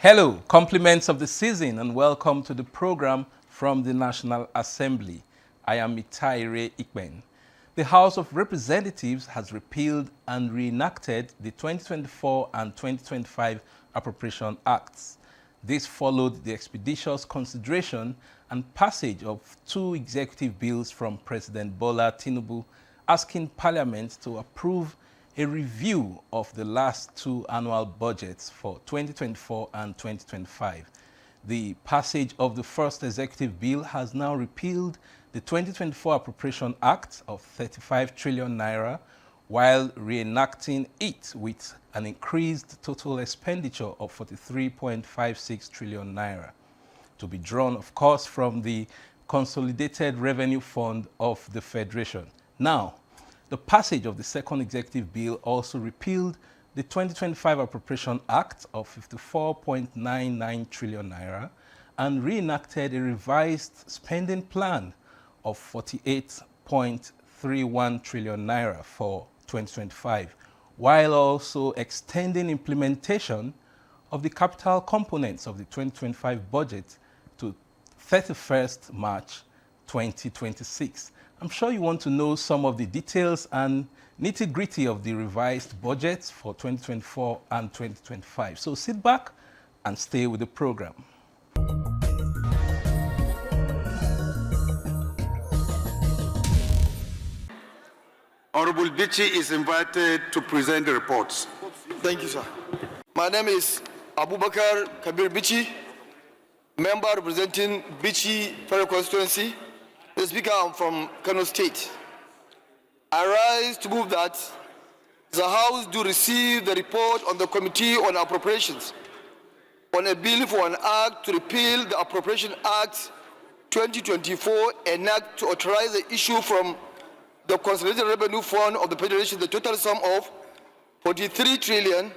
Hello, compliments of the season, and welcome to the program from the National Assembly. I am Itaire Ikben. The House of Representatives has repealed and reenacted the 2024 and 2025 Appropriation Acts. This followed the expeditious consideration and passage of two executive bills from President Bola Tinubu asking Parliament to approve a review of the last two annual budgets for 2024 and 2025. The passage of the first executive bill has now repealed the 2024 Appropriation Act of 35 trillion naira, while reenacting it with an increased total expenditure of 43.56 trillion naira, to be drawn, of course, from the Consolidated Revenue Fund of the Federation. Now, the passage of the second executive bill also repealed the 2025 Appropriation Act of 54.99 trillion naira and reenacted a revised spending plan of 48.31 trillion naira for 2025, while also extending implementation of the capital components of the 2025 budget to 31st March 2026. I'm sure you want to know some of the details and nitty-gritty of the revised budgets for 2024 and 2025. So sit back and stay with the program. Honorable Bichi is invited to present the reports. Thank you, sir. My name is Abubakar Kabir Bichi, member representing Bichi Federal Constituency. The Speaker, I'm from Kano State. I rise to move that the House do receive the report on the Committee on Appropriations on a bill for an act to repeal the Appropriation Act 2024, an act to authorize the issue from the Consolidated Revenue Fund of the Federation the total sum of 43 trillion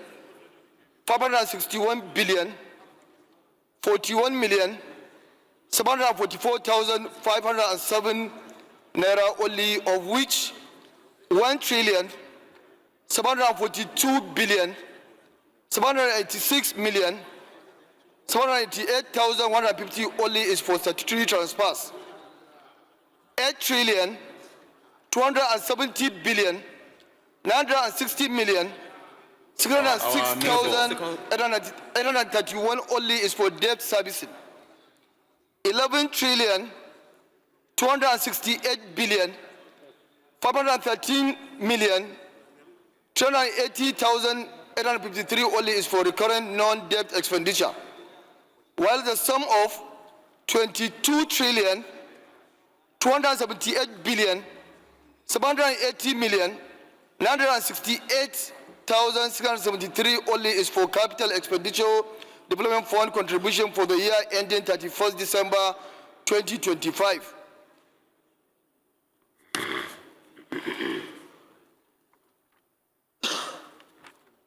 561 billion 41 million 744,507 naira only, of which 1 trillion 742 billion 786 million 788,150 only is for statutory transfers. 8 trillion 270 billion 960 million 606,831 only is for debt servicing. 11 trillion 268 billion 513 million 380,853 only is for recurrent non-debt expenditure, while the sum of 22 trillion 278 billion 780 million 968,673 only is for capital expenditure Development Fund contribution for the year ending 31st December 2025.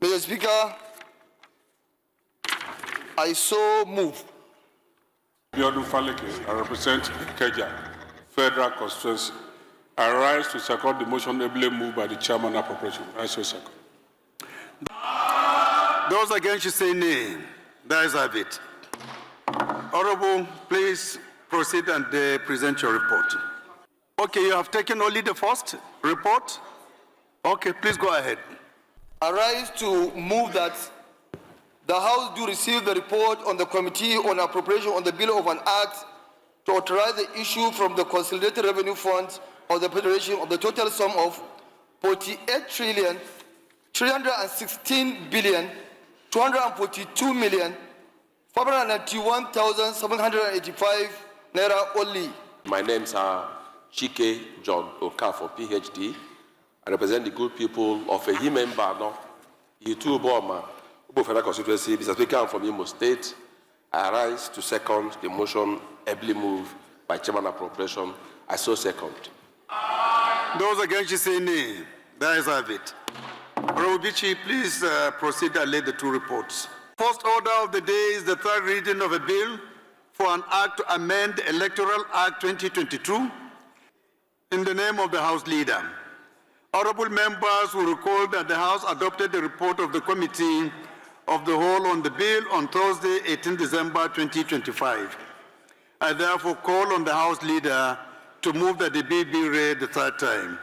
Mr. Speaker, I so move. Biodun Faleke, I represent Keja, Federal Constituency. I rise to second the motion ably moved by the Chairman of Appropriation. I so second. Those against you say nay. The ayes have it. Honorable, please proceed and present your report. Okay, you have taken only the first report. Okay, please go ahead. I rise to move that the House do receive the report on the Committee on Appropriation on the Bill of an Act to authorize the issue from the Consolidated Revenue Fund of the Federation of the total sum of 48 trillion 316 billion 242 million 591,785 naira only. My names are Chike John Okafor, PhD. I represent the good people of a Himembano, Itu Boma, Ubo Federal Constituency. Mr. Speaker, I'm from Imo State. I rise to second the motion ably moved by Chairman of Appropriation. I so second. Those against you say nay. The ayes have it. Honorable Bichi, please proceed and lay the two reports. First order of the day is the third reading of a bill for an act to amend the Electoral Act 2022 in the name of the House Leader. Honorable members will recall that the House adopted the report of the Committee of the whole on the bill on Thursday, 18 December 2025. I therefore call on the House Leader to move that the bill be read the third time.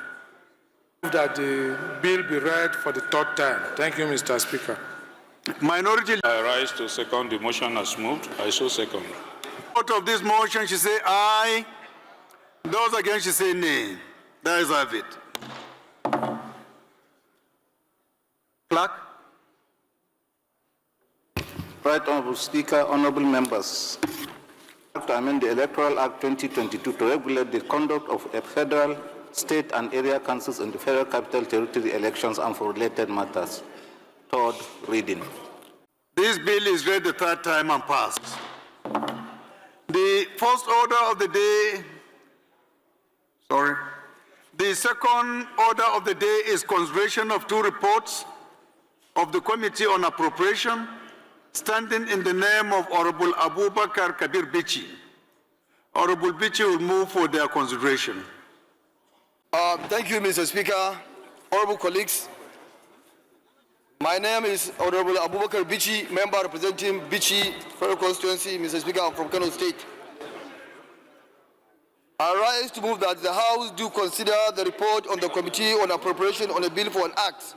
That the bill be read for the third time. Thank you, Mr. Speaker. Minority I rise to second the motion as moved. I so second. Out of this motion, she say aye. Those against, she say nay. That is have it. Clerk. Right Honourable Speaker, honourable members. To amend the Electoral Act 2022 to regulate the conduct of federal, state and area councils in the Federal Capital Territory elections and for related matters. Third reading. This bill is read the third time and passed. The first order of the day, the second order of the day is consideration of two reports of the Committee on Appropriation, standing in the name of Honorable Abubakar Kabir Bichi. Honorable Bichi will move for their consideration. Thank you, Mr. Speaker. Honorable colleagues, my name is Honorable Abubakar Bichi, member representing Bichi Federal Constituency. Mr. Speaker, I'm from Kano State. I rise to move that the House do consider the report on the Committee on Appropriation on a bill for an act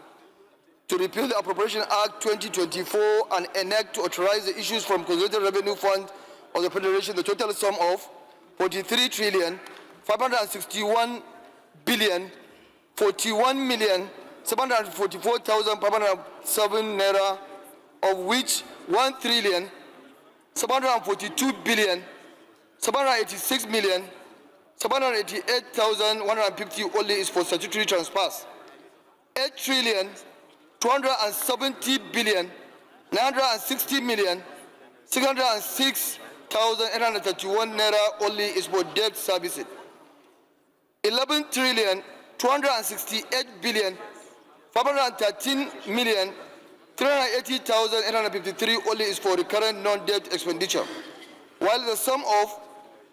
to repeal the Appropriation Act 2024 and enact to authorize the issues from Consolidated Revenue Fund of the Federation the total sum of 43,561,744,507 naira, of which 1,786,788,150 only is for statutory transfers. 8,270,960,606,831 naira only is for debt servicing. 11,268,513,380,853 only is for recurrent non-debt expenditure, while the sum of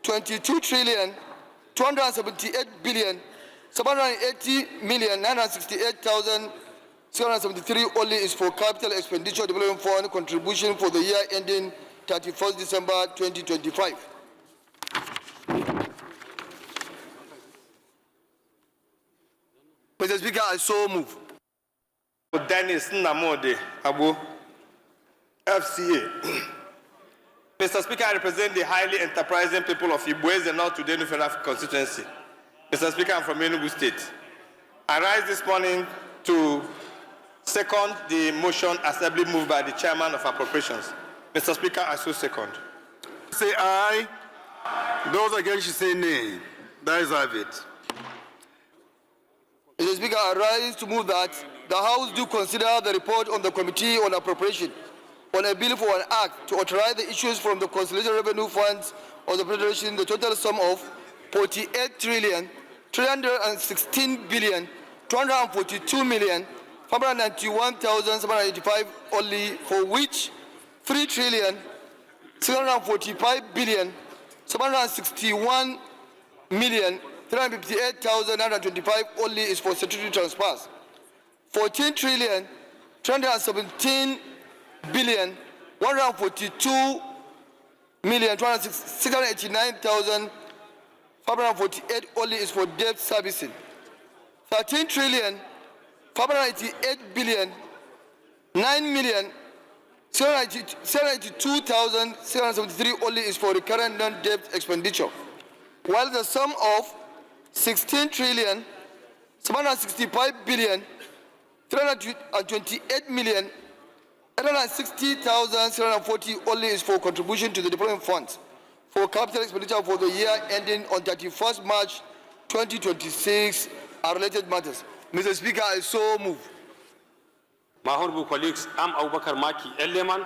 22,278,780,968,673 only is for capital expenditure development fund contribution for the year ending 31st December 2025. Mr. Speaker, I so move. Dennis Namode Abu, FCA. Mr. Speaker, I represent the highly enterprising people of Ibueze North today in the Federal Constituency. Mr. Speaker, I'm from Enugu State. I rise this morning to second the motion assembly moved by the Chairman of Appropriations. Mr. Speaker, I so second. Say aye. Those against, you say nay. That is have it. Mr. Speaker, I rise to move that the House do consider the report on the Committee on Appropriation on a bill for an act to authorize the issues from the Consolidated Revenue Funds of the Federation the total sum of 48,342,591,785 only, for which 3,645,761,358,925 only is for statutory transfers. 14,317,142,689,548 only is for debt servicing. 13,588,9,782,673 only is for recurrent non-debt expenditure, while the sum of 16,765,328,860,740 only is for contribution to the deployment funds for capital expenditure for the year ending on 31st March 2026 and related matters. Mr. Speaker, I so move. My honorable colleagues, I'm Abubakar Maki Eleman.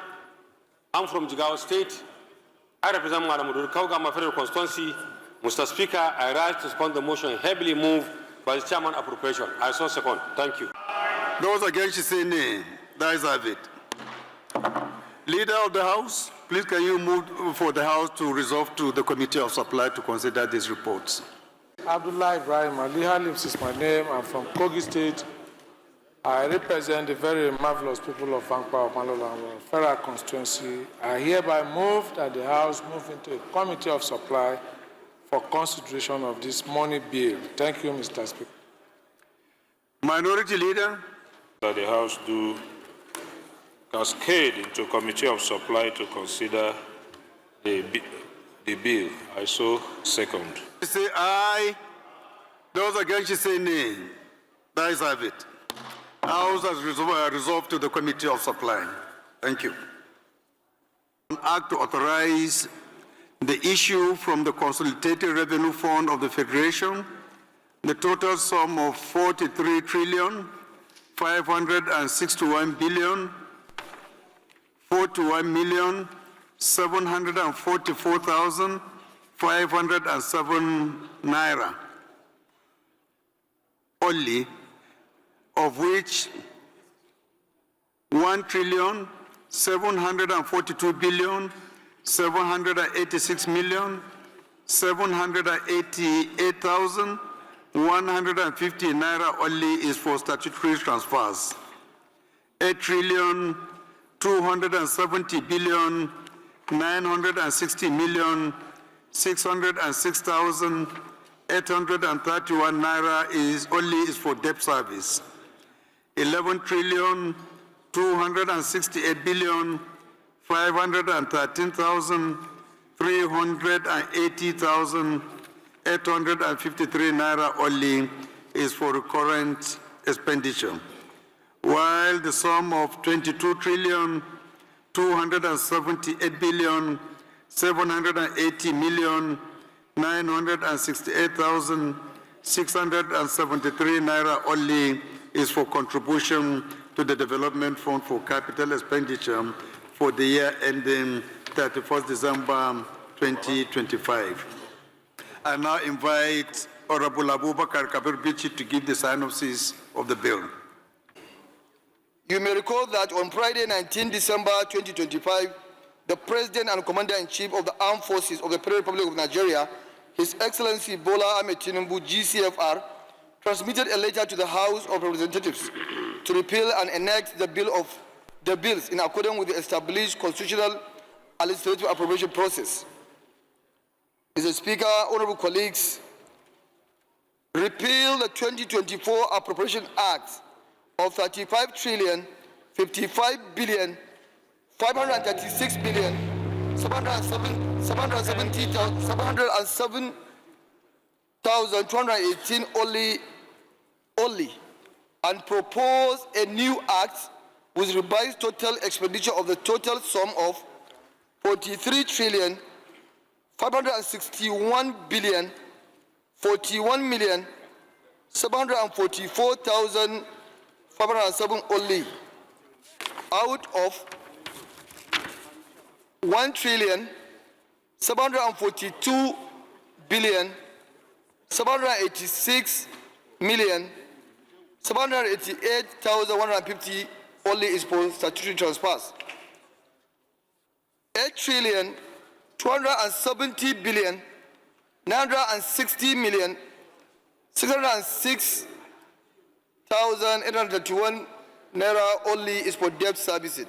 I'm from Jigawa State. I represent Madam Kauga, my federal constituency. Mr. Speaker, I rise to support the motion heavily moved by the Chairman Appropriation. I so second. Thank you. Those against, you say nay. That is have it. Leader of the House, please can you move for the House to resolve to the Committee of Supply to consider these reports? Abdullah Ibrahim Aliha lives is my name. I'm from Kogi State. I represent the very marvelous people of Vankpa, Malola, Federal Constituency. I hereby move that the House move into a committee of supply for consideration of this money bill. Thank you, Mr. Speaker. Minority Leader. That the House do cascade into committee of supply to consider the bill. I so second. Say aye. Those against you say nay. The ayes have it. House has resolved to the Committee of Supply. Thank you. An act to authorize the issue from the Consolidated Revenue Fund of the Federation, the total sum of 43,561,744,507 naira only, of which 1,742,788,150 naira only is for statutory transfers. 8,270,960,606,831 naira is for debt service. 11,268,513,380,853 naira only is for recurrent expenditure, while the sum of 22,278,780,968,673 naira only is for contribution to the Development Fund for Capital Expenditure for the year ending 31st December 2025. I now invite Honorable Abubakar Kabir Bichi to give the synopsis of the bill. You may recall that on Friday, 19 December 2025, the President and Commander-in-Chief of the Armed Forces of the Federal Republic of Nigeria, His Excellency Bola Ahmed Tinubu, GCFR, transmitted a letter to the House of Representatives to repeal and enact the bills in accordance with the established constitutional and legislative appropriation process. Mr. Speaker, honorable colleagues, repeal the 2024 Appropriation Act of 35,555,707,218 only, and propose a new act with revised total expenditure of the total sum of 43,561,744,507 only, out of 1,742,786,788,150 only is for statutory transfers. 8,270,960,606,831 naira only is for debt servicing.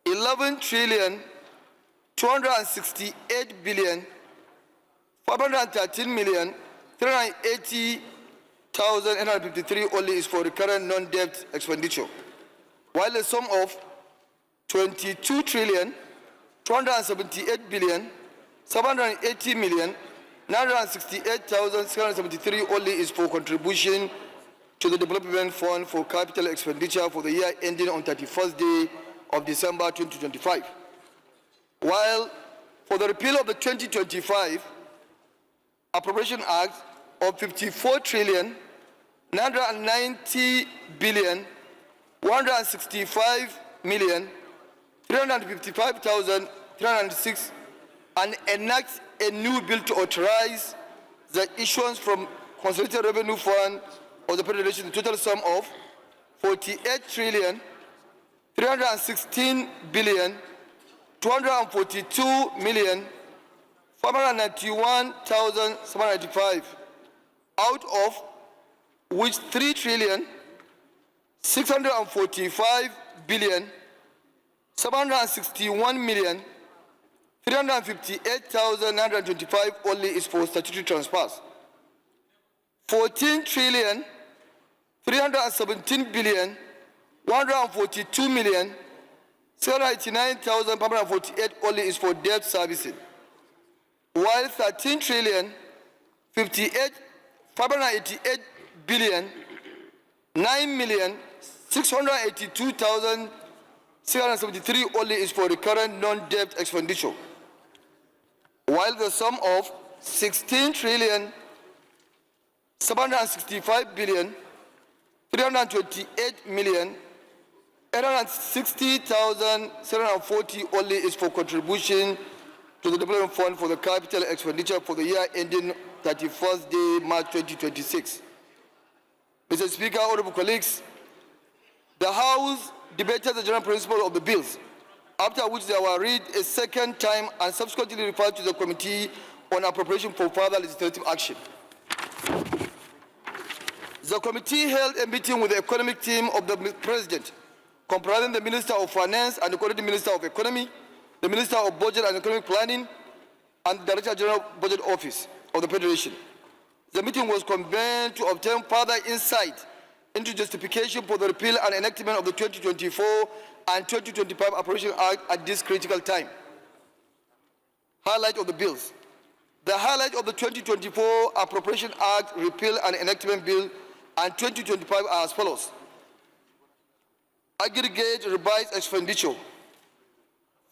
11,268,513,380,853 only is for recurrent non-debt expenditure, while the sum of 22,278,780,968,673 only is for contribution to the Development Fund for Capital Expenditure for the year ending on 31st day of December 2025. While for the repeal of the 2025 Appropriation Act of 54,990,165,355,306 and enact a new bill to authorize the issuance from Consolidated Revenue Fund of the Federation the total sum of 48,316,242,591,795, out of which 3,392,960,000 645,761,358,925 only is for statutory transfers. 14,317,142,689,548 only is for debt servicing, while 13,588,9,682,673 only is for recurrent non-debt expenditure, while the sum of 16,765,328,860,740 only is for contribution to the Development Fund for the capital expenditure for the year ending 31st day March 2026. Mr. Speaker, honorable colleagues, the House debated the general principle of the bills, after which they were read a second time and subsequently referred to the Committee on Appropriation for further legislative action. The committee held a meeting with the economic team of the President, comprising the Minister of Finance and the Coordinating Minister of Economy, the Minister of Budget and Economic Planning, and the Director General Budget Office of the Federation. The meeting was convened to obtain further insight into justification for the repeal and enactment of the 2024 and 2025 Appropriation Act at this critical time. Highlight of the bills. The highlight of the 2024 Appropriation Act Repeal and Enactment Bill and 2025 are as follows. Aggregate revised expenditure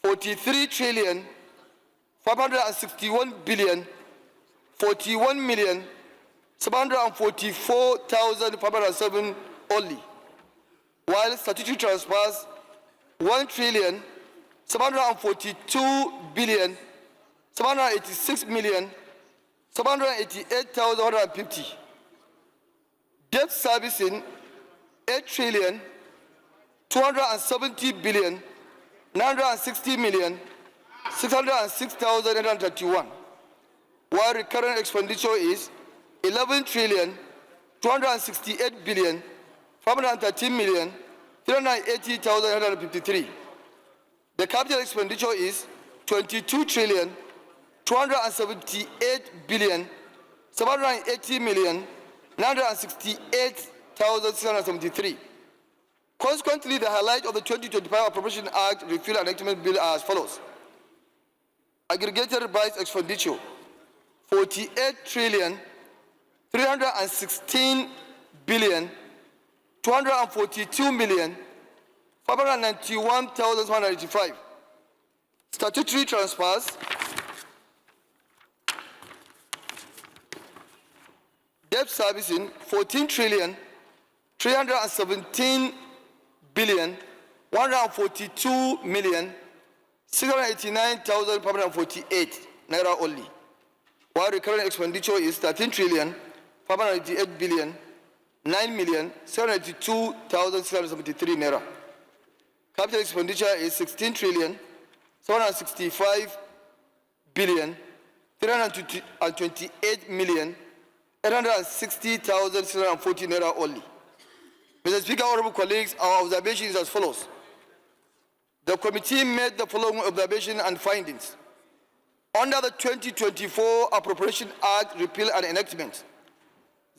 43,561,744,507 only, while statutory transfers 1,742,786,788,150. Debt servicing 8,270,960,606,831, while recurrent expenditure is 11,268,513,380,853. The capital expenditure is 22,278,780,968,673. Consequently, the highlight of the 2025 Appropriation Act Repeal and Enactment Bill are as follows. Aggregated revised expenditure 48,316,242,591,185. Statutory transfers debt servicing 14,317,142,689,548 naira only, while recurrent expenditure is 13,588,9,782,673 naira. Capital expenditure is 16,765,328,860,640 naira only. Mr. Speaker, honorable colleagues, our observation is as follows. The committee made the following observation and findings. Under the 2024 Appropriation Act Repeal and Enactment,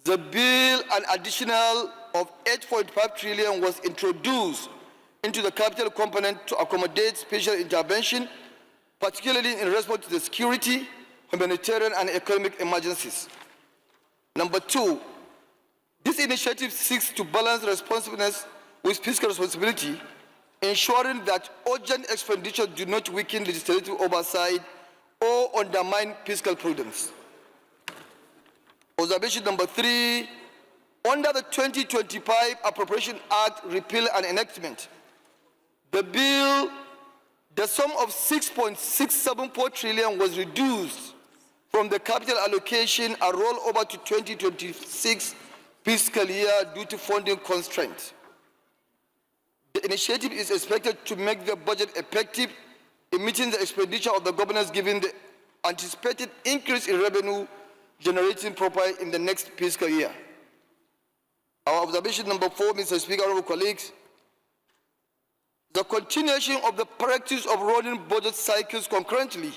the bill an additional of 8.5 trillion was introduced into the capital component to accommodate special intervention, particularly in response to the security, humanitarian, and economic emergencies. Number two, this initiative seeks to balance responsiveness with fiscal responsibility, ensuring that urgent expenditure do not weaken legislative oversight or undermine fiscal prudence. Observation number three, under the 2025 Appropriation Act Repeal and Enactment, the bill, the sum of 6.674 trillion was reduced from the capital allocation and rolled over to 2026 fiscal year due to funding constraints. The initiative is expected to make the budget effective in meeting the expenditure of the governors given the anticipated increase in revenue generating profile in the next fiscal year. Our observation number 4, Mr. Speaker, honorable colleagues, the continuation of the practice of rolling budget cycles concurrently,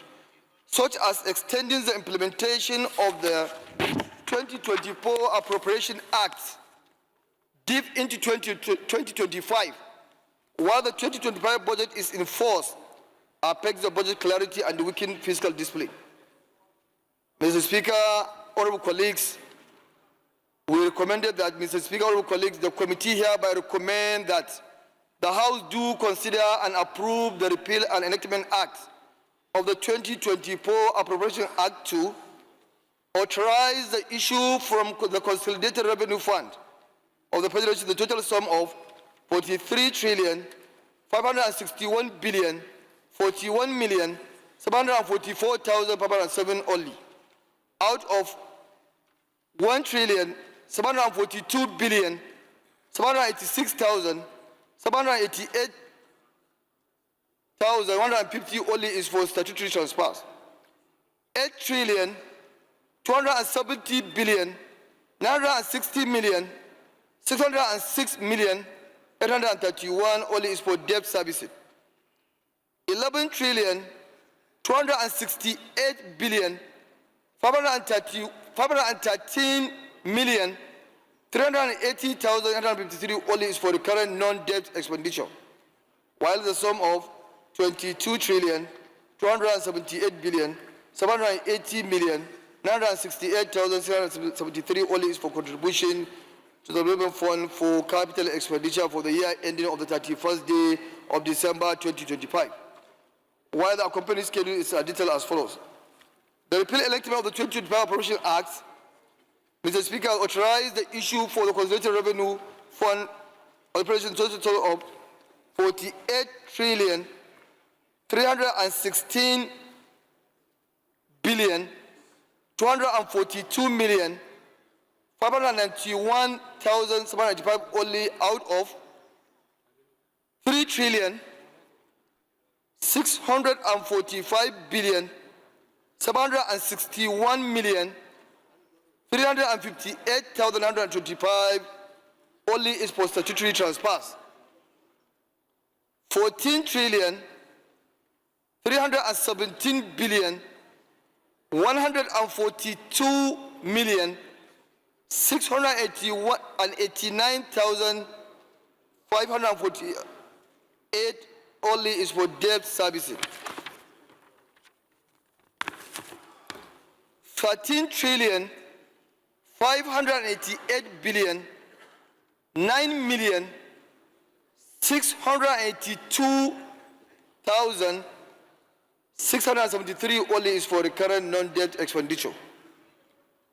such as extending the implementation of the 2024 Appropriation Act deep into 2025, while the 2025 budget is in force, affects the budget clarity and weaken fiscal discipline. Mr. Speaker, honorable colleagues, we recommended that, Mr. Speaker, honorable colleagues, the committee hereby recommend that the House do consider and approve the Repeal and Enactment Act of the 2024 Appropriation Act to authorize the issue from the Consolidated Revenue Fund of the Federation the total sum of 43,561,041,744,507 only, out of 1,742,786,150 only is for statutory transfers. 8,270,960,606,831 only is for debt servicing. 11,268,513,380,853 only is for the current non-debt expenditure, while the sum of 22,278,780,968,673 only is for contribution to the Development Fund for capital expenditure for the year ending on the 31st day of December 2025. While the accompanying schedule is detailed as follows. The repeal enactment of the 2025 Appropriation Act, Mr. Speaker, authorized the issue for the Consolidated Revenue Fund operation total of 48,316,242,591,795 only, out of 3,645,761,358,125 only is for statutory transfers. 14,342,142,689,548 only is for debt servicing. 13,588,9,682,673 only is for recurrent non-debt expenditure,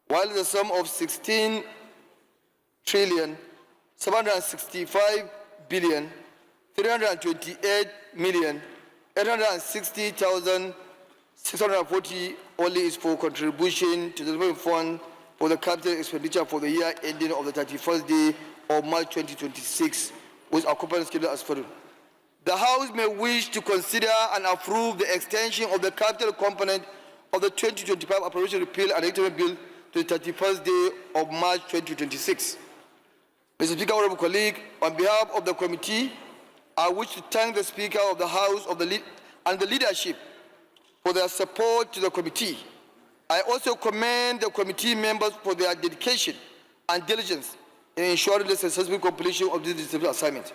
while the sum of 16,328,860,640 only is for contribution to the Development Fund for the capital expenditure for the year ending on the 31st day of March 2026, with accompanying schedule as follows. The House may wish to consider and approve the extension of the capital component of the 2025 Appropriation Repeal and Enactment Bill to the 31st day of March 2026. Mr. Speaker, honorable colleague, on behalf of the committee, I wish to thank the Speaker of the House and the leadership for their support to the committee. I also commend the committee members for their dedication and diligence in ensuring the successful completion of this disciplinary assignment.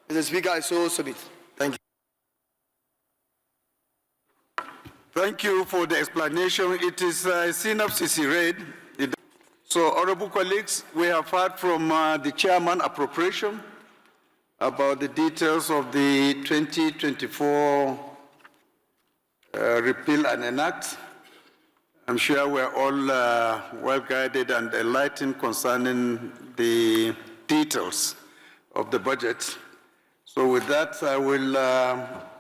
Mr. Speaker, I so submit. Thank you. Thank you for the explanation. It is a synopsis he read. So, honorable colleagues, we have heard from the chairman appropriation about the details of the 2024 repeal and enact. I'm sure we're all well guided and enlightened concerning the details of the budget. So with that, I will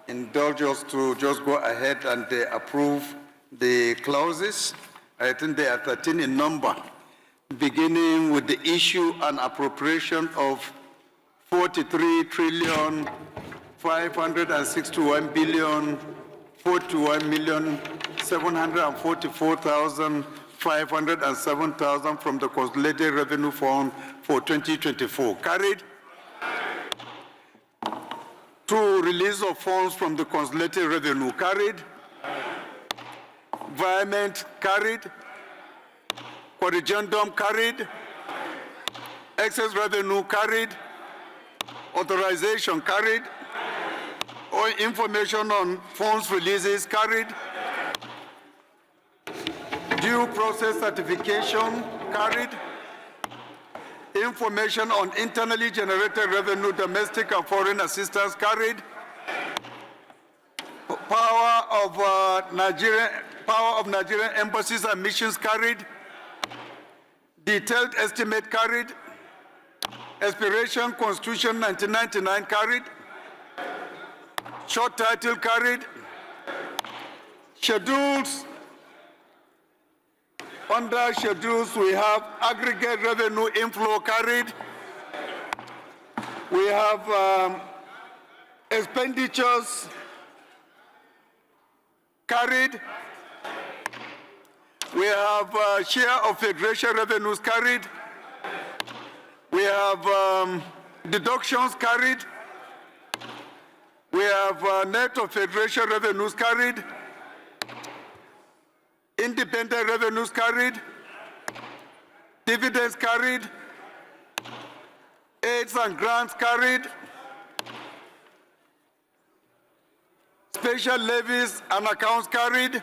indulge us to just go ahead and approve the clauses. I think they are 13 in number, beginning with the issue and appropriation of 43,561,041,744,507 507,000 from the Consolidated Revenue Fund for 2024. Carried. 2, release of funds from the Consolidated Revenue. Carried. Environment. Carried. Corrigendum. Carried. Excess revenue. Carried. Authorization. Carried. Or information on funds releases. Carried. Due process certification. Carried. Information on internally generated revenue, domestic and foreign assistance. Carried. Power of Nigerian embassies and missions. Carried. Detailed estimate. Carried. Expiration Constitution 1999. Carried. Short title. Carried. Schedules. Under schedules, we have aggregate revenue inflow. Carried. We have expenditures. Carried. We have share of federation revenues. Carried. We have deductions. Carried. We have net of federation revenues. Carried. Independent revenues. Carried. Dividends. Carried. Aids and grants. Carried. Special levies and accounts. Carried.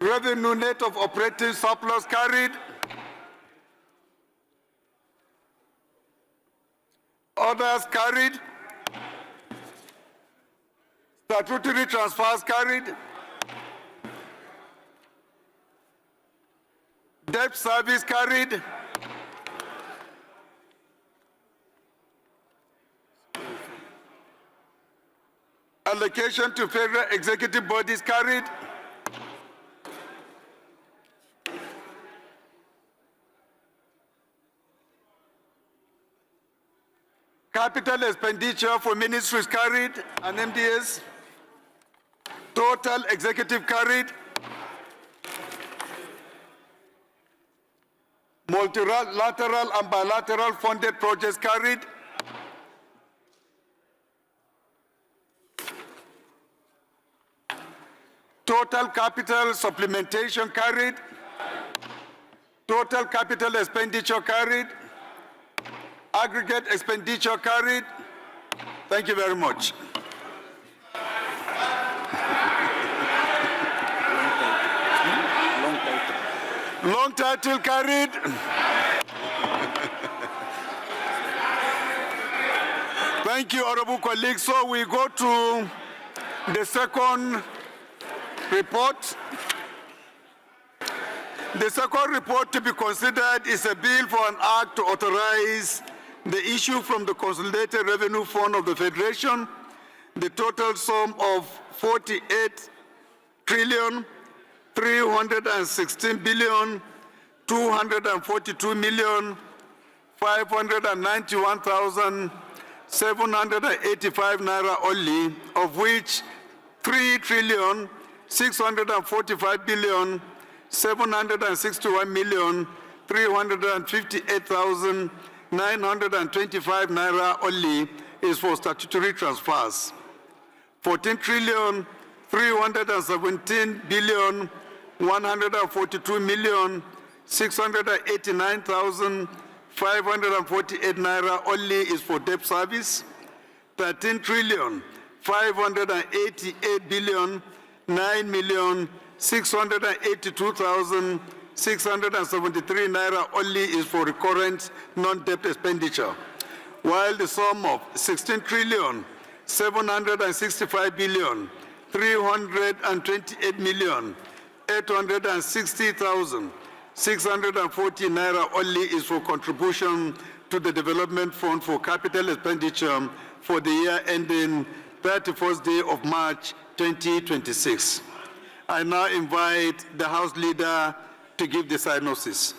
Revenue net of operating surplus. Carried. Others. Carried. Statutory transfers. Carried. Debt service. Carried. Allocation to federal executive bodies. Carried. Capital expenditure for ministries. Carried and MDS. Total executive. Carried. Multilateral and bilateral funded projects. Carried. Total capital supplementation. Carried. Total capital expenditure. Carried. Aggregate expenditure. Carried. Thank you very much. Long title. Carried. Thank you, honorable colleagues. So we go to the second report. The second report to be considered is a bill for an act to authorize the issue from the Consolidated Revenue Fund of the Federation, the total sum of 48,316,242,591,785 naira only, of which 3,645,761,358,925 naira only is for statutory transfers. 14,342,142,689,548 naira only is for debt service. 13,588,9,682,673 naira only is for recurrent non-debt expenditure, while the sum of 16,765,328,860,640 naira only is for contribution to the Development Fund for capital expenditure for the year ending 31st day of March 2026. I now invite the House Leader to give the synopsis.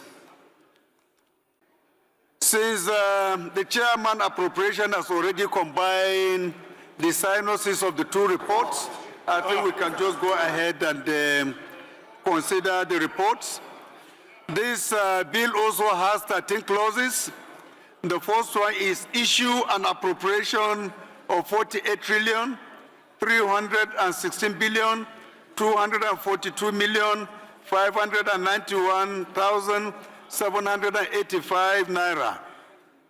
Since the Chairman Appropriation has already combined the synopsis of the two reports, I think we can just go ahead and consider the reports. This bill also has 13 clauses. The first one is issue an appropriation of 48 trillion, 316 billion, 242 million, 591,785 naira.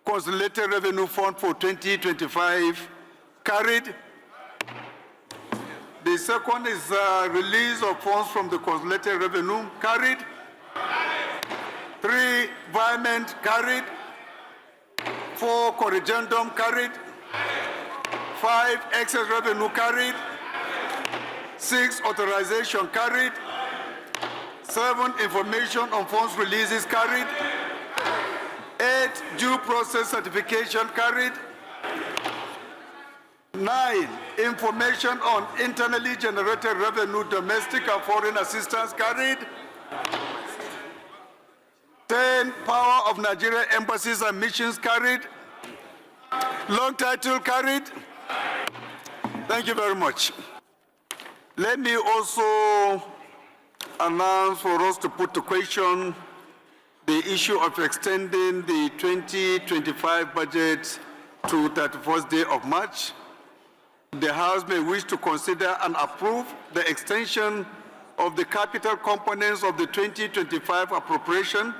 Consolidated Revenue Fund for 2025 carried. The second is release of funds from the consolidated revenue carried. 3, environment carried. 4, corrigendum carried. 5, excess revenue carried. 6, authorization carried. 7, information on funds releases carried. 8, due process certification carried. 9, information on internally generated revenue, domestic and foreign assistance carried. 10, power of Nigerian embassies and missions carried. Long title carried. Thank you very much. Let me also announce for us to put to question the issue of extending the 2025 budget to 31st day of March. The House may wish to consider and approve the extension of the capital components of the 2025 appropriation,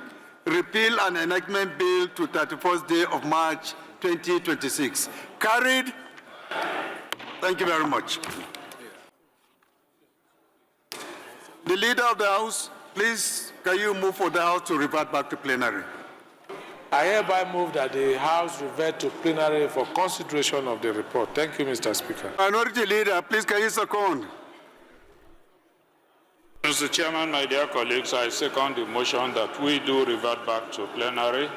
repeal and enactment bill to 31st day of March 2026. Carried. Thank you very much. The Leader of the House, please, can you move for the House to revert back to plenary? I hereby move that the House revert to plenary for consideration of the report. Thank you, Mr. Speaker. Minority Leader, please, can you second? Mr. Chairman, my dear colleagues, I second the motion that we do revert back to plenary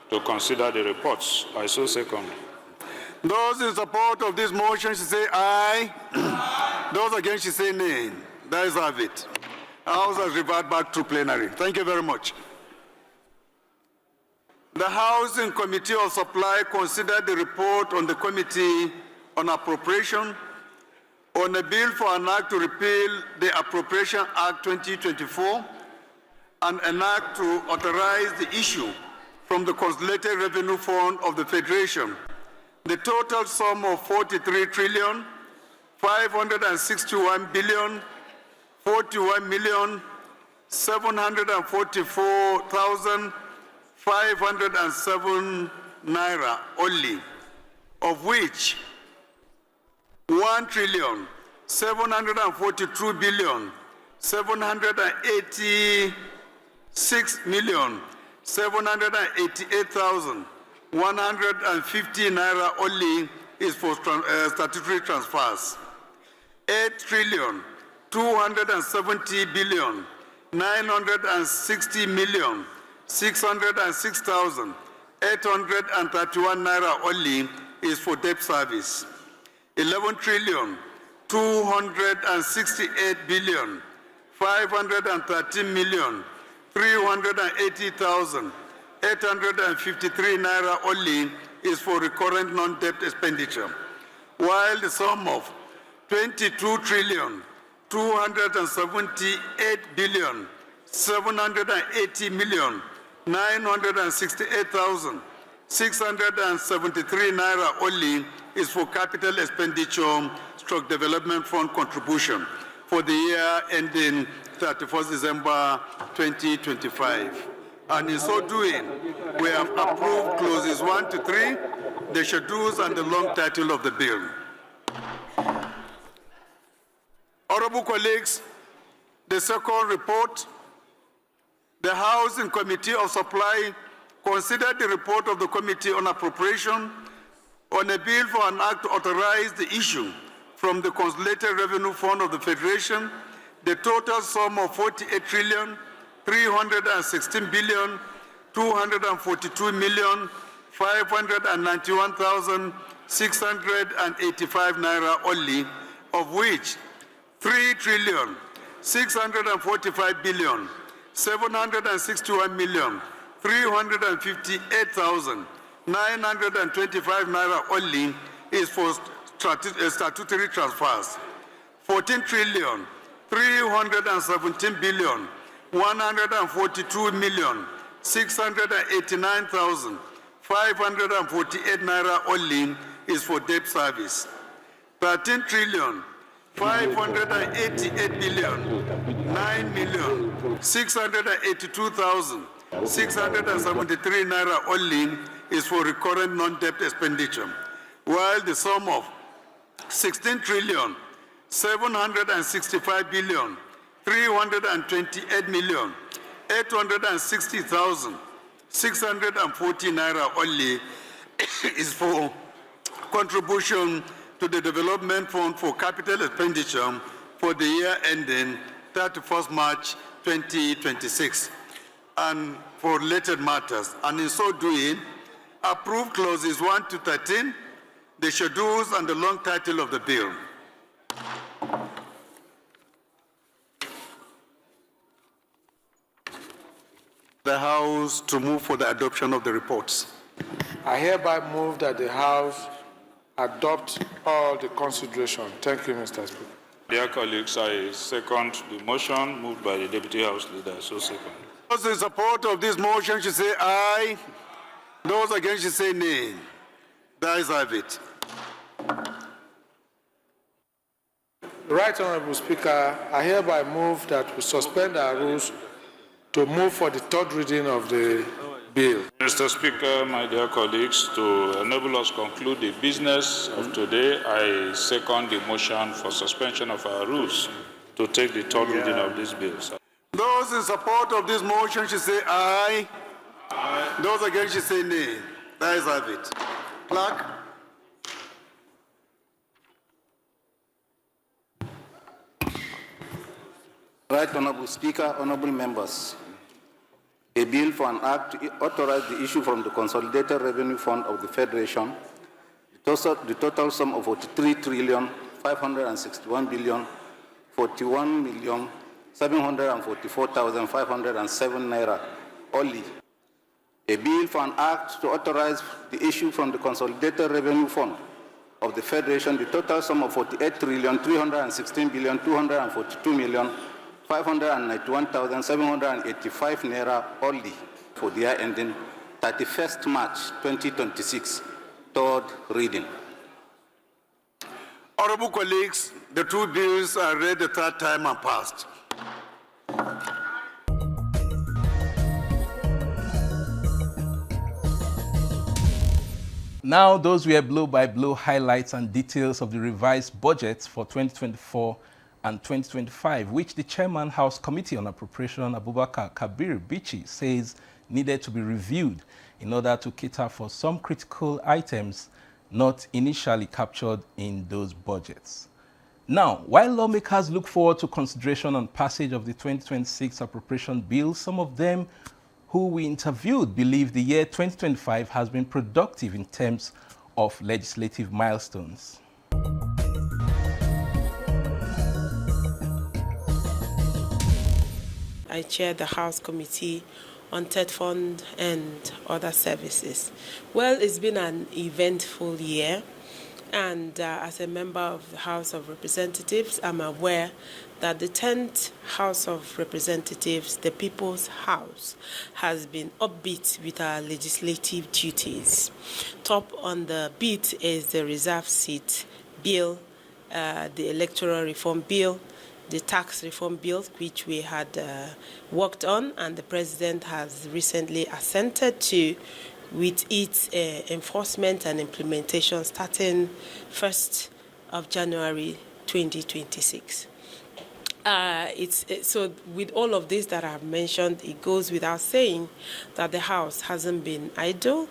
to consider the reports. I so second. Those in support of this motion should say aye. Those against should say nay. That is have it. House has reverted back to plenary. Thank you very much. The Housing Committee of Supply considered the report on the Committee on Appropriation on a bill for an act to repeal the Appropriation Act 2024 and an act to authorize the issue from the Consolidated Revenue Fund of the Federation the total sum of 43 trillion, 561 billion, 41 million, 744,507 naira only, of which 1 trillion, 742 billion, 786 million, 788,150 naira only is for statutory transfers. 8 trillion, 270 billion, 960 million, 606,831 naira only is for debt service. 11 trillion, 268 billion, 513 million, 380,853 naira only is for recurrent non-debt expenditure, while the sum of 22 trillion, 278 billion, 780 million, 968,673 naira only is for capital expenditure stroke development fund contribution for the year ending 31st December 2025. And in so doing, we have approved clauses 1 to 3, the schedules and the long title of the bill. Honorable colleagues, the second report, the Housing Committee of Supply considered the report of the Committee on Appropriation on a bill for an act to authorize the issue from the Consolidated Revenue Fund of the Federation the total sum of 48 trillion, 316 billion, 242 million, 591,685 naira only, of which 3 trillion, 645 billion, 761 million, 358,925 naira only is for statutory transfers. 14 trillion 317 billion 142 million 689,548 naira only is for debt service. 13 trillion 588 billion 9 million 682,673 naira only is for recurrent non-debt expenditure, while the sum of 16 trillion 765 billion 328 million 860,640 naira only is for contribution to the Development Fund for Capital Expenditure for the year ending 31st March 2026 and for related matters, and in so doing, approve clauses 1 to 13, the schedules and the long title of the bill. The House to move for the adoption of the reports. I hereby move that the House adopt all the consideration. Thank you, Mr. Speaker. Dear colleagues, I second the motion moved by the Deputy House Leader. So second. Those in support of this motion should say aye. Those against should say nay. The ayes have it. Right Honorable Speaker, I hereby move that we suspend our rules to move for the third reading of the bill. Mr. Speaker, my dear colleagues, to enable us conclude the business of today, I second the motion for suspension of our rules to take the third reading of this bill. Those in support of this motion should say aye. Aye. Those against should say nay. The ayes have it. Clerk. Right Honorable Speaker, honorable members. A bill for an act to authorize the issue from the Consolidated Revenue Fund of the Federation, the total sum of 43 trillion 561 billion 41 million 744,507 naira only. A bill for an act to authorize the issue from the Consolidated Revenue Fund of the Federation, the total sum of 48 trillion 316 billion 242 million 591,785 naira only for the year ending 31st March 2026, third reading. Honorable colleagues, the two bills are read the third time and passed. Now, those were blow-by-blow highlights and details of the revised budgets for 2024 and 2025, which the Chairman House Committee on Appropriation, Abubakar Kabir Bichi, says needed to be reviewed in order to cater for some critical items not initially captured in those budgets. Now, while lawmakers look forward to consideration and passage of the 2026 appropriation bill, some of them who we interviewed believe the year 2025 has been productive in terms of legislative milestones. I chair the House Committee on Third Fund and other services. Well, it's been an eventful year, and as a member of the House of Representatives, I'm aware that the 10th House of Representatives, the People's House, has been upbeat with our legislative duties. Top on the beat is the reserve seat bill, the electoral reform bill, the tax reform bill, which we had worked on, and the President has recently assented to, with its enforcement and implementation starting 1st of January 2026. So with all of this that I've mentioned, it goes without saying that the House hasn't been idle.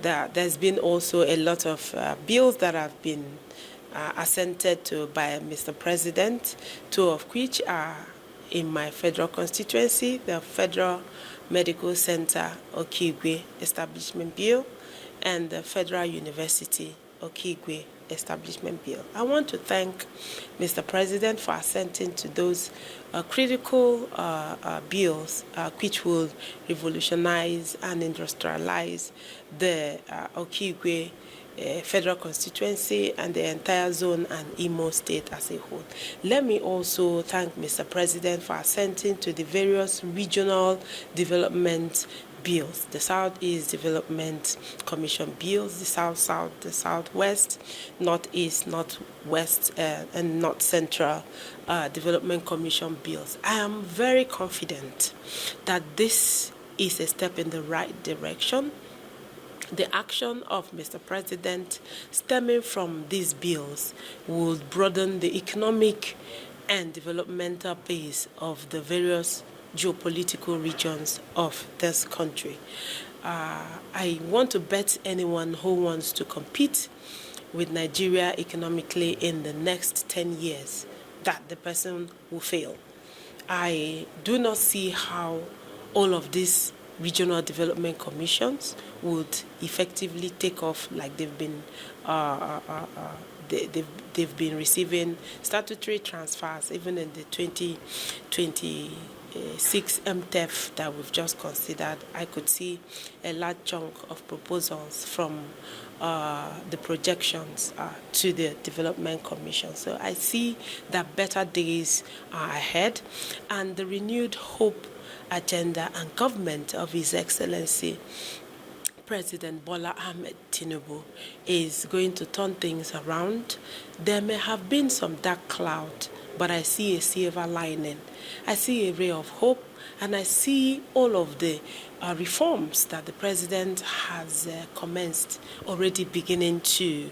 There's been also a lot of bills that have been assented to by Mr. President, two of which are in my federal constituency, the Federal Medical Center Okigwe Establishment Bill and the Federal University Okigwe Establishment Bill. I want to thank Mr. President for assenting to those critical bills which will revolutionize and industrialize the Okigwe federal constituency and the entire zone and Imo State as a whole. Let me also thank Mr. President for assenting to the various regional development bills, the Southeast Development Commission bills, the South-South, the Southwest, Northeast, Northwest, and North Central Development Commission bills. I am very confident that this is a step in the right direction. The action of Mr. President stemming from these bills would broaden the economic and developmental base of the various geopolitical regions of this country. I want to bet anyone who wants to compete with Nigeria economically in the next 10 years that the person will fail. I do not see how all of these regional development commissions would effectively take off like they've been they've been receiving statutory transfers even in the 2026 MTEF that we've just considered. I could see a large chunk of proposals from the projections to the Development Commission. So I see that better days are ahead, and the renewed hope agenda and government of His Excellency President Bola Ahmed Tinubu is going to turn things around. There may have been some dark cloud, but I see a silver lining. I see a ray of hope, and I see all of the reforms that the president has commenced already beginning to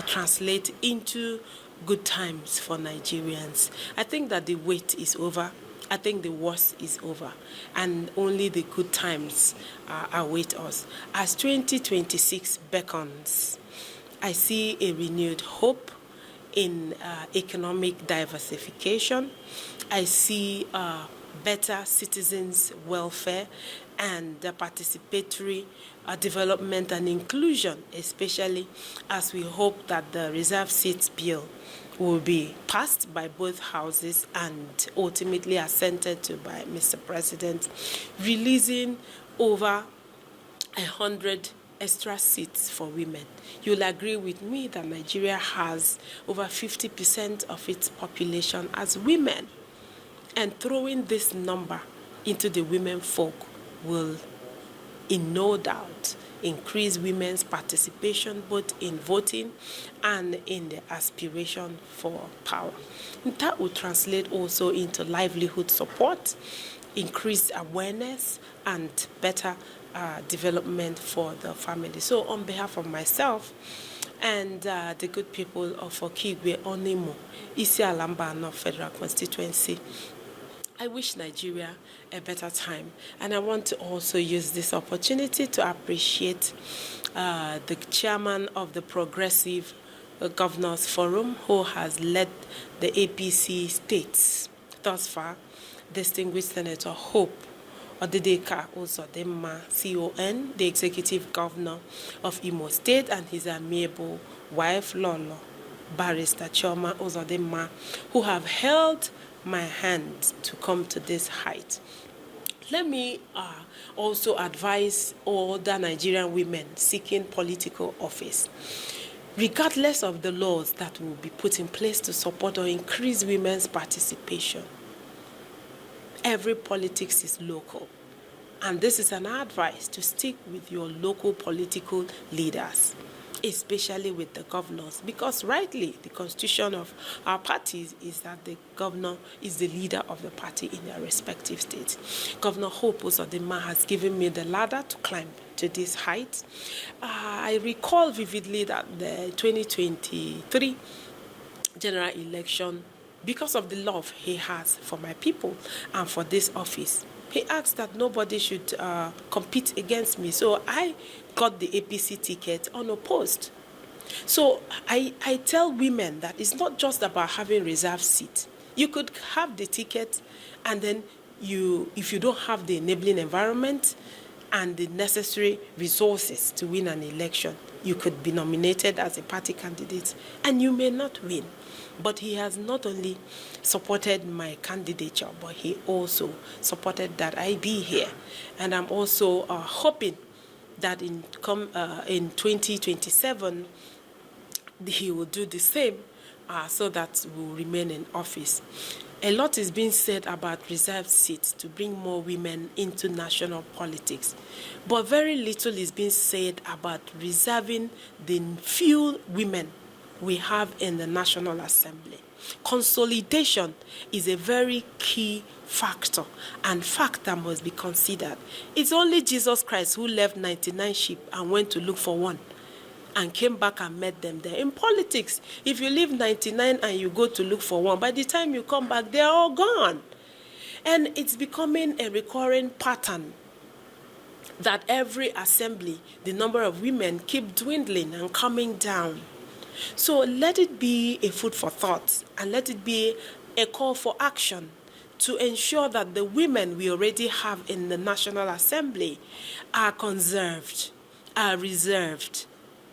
translate into good times for Nigerians. I think that the wait is over. I think the worst is over, and only the good times await us. As 2026 beckons, I see a renewed hope in economic diversification. I see better citizens' welfare and participatory development and inclusion, especially as we hope that the reserve seats bill will be passed by both houses and ultimately assented to by Mr. President, releasing over 100 extra seats for women. You'll agree with me that Nigeria has over 50% of its population as women, and throwing this number into the women folk will, in no doubt, increase women's participation both in voting and in the aspiration for power. And that will translate also into livelihood support, increased awareness, and better development for the family. So on behalf of myself and the good people of Okigwe, Onimo, Isi Alambano Federal Constituency, I wish Nigeria a better time. And I want to also use this opportunity to appreciate the chairman of the Progressive Governors Forum, who has led the APC states thus far, distinguished Senator Hope Odedeka Uzodimma, CON, the executive governor of Imo State, and his amiable wife, Lolo, Barrister Chioma Uzodimma, who have held my hand to come to this height. Let me also advise all the Nigerian women seeking political office, regardless of the laws that will be put in place to support or increase women's participation. Every politics is local, and this is an advice to stick with your local political leaders, especially with the governors, because rightly the constitution of our parties is that the governor is the leader of the party in their respective states. Governor Hope Uzodimma has given me the ladder to climb to this height. I recall vividly that the 2023 general election, because of the love he has for my people and for this office, he asked that nobody should compete against me. So I got the APC ticket unopposed. So I tell women that it's not just about having reserved seats. You could have the ticket, and then if you don't have the enabling environment and the necessary resources to win an election, you could be nominated as a party candidate, and you may not win. But he has not only supported my candidature, but he also supported that I be here. And I'm also hoping that in 2027 he will do the same, so that we will remain in office. A lot is being said about reserved seats to bring more women into national politics, but very little is being said about reserving the few women we have in the National Assembly. Consolidation is a very key factor and fact that must be considered. It's only Jesus Christ who left 99 sheep and went to look for one and came back and met them there. In politics, if you leave 99 and you go to look for one, by the time you come back, they're all gone. And it's becoming a recurring pattern that every assembly, the number of women keep dwindling and coming down. So let it be a food for thought, and let it be a call for action to ensure that the women we already have in the National Assembly are conserved, are reserved,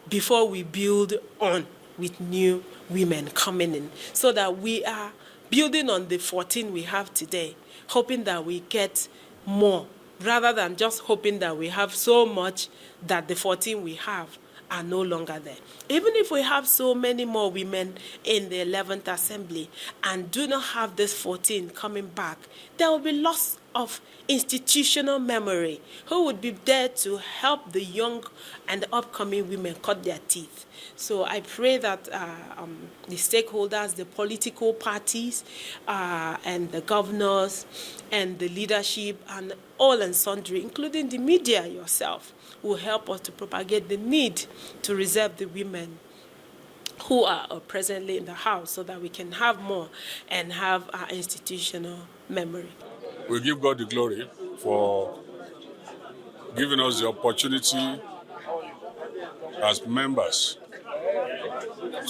before we build on with new women coming in, so that we are building on the 14 we have today, hoping that we get more, rather than just hoping that we have so much that the 14 we have are no longer there. Even if we have so many more women in the 11th Assembly and do not have this 14 coming back, there will be loss of institutional memory. Who would be there to help the young and the upcoming women cut their teeth? So I pray that the stakeholders, the political parties, and the governors, and the leadership, and all and sundry, including the media yourself, will help us to propagate the need to reserve the women who are presently in the House, so that we can have more and have our institutional memory. We give God the glory for giving us the opportunity as members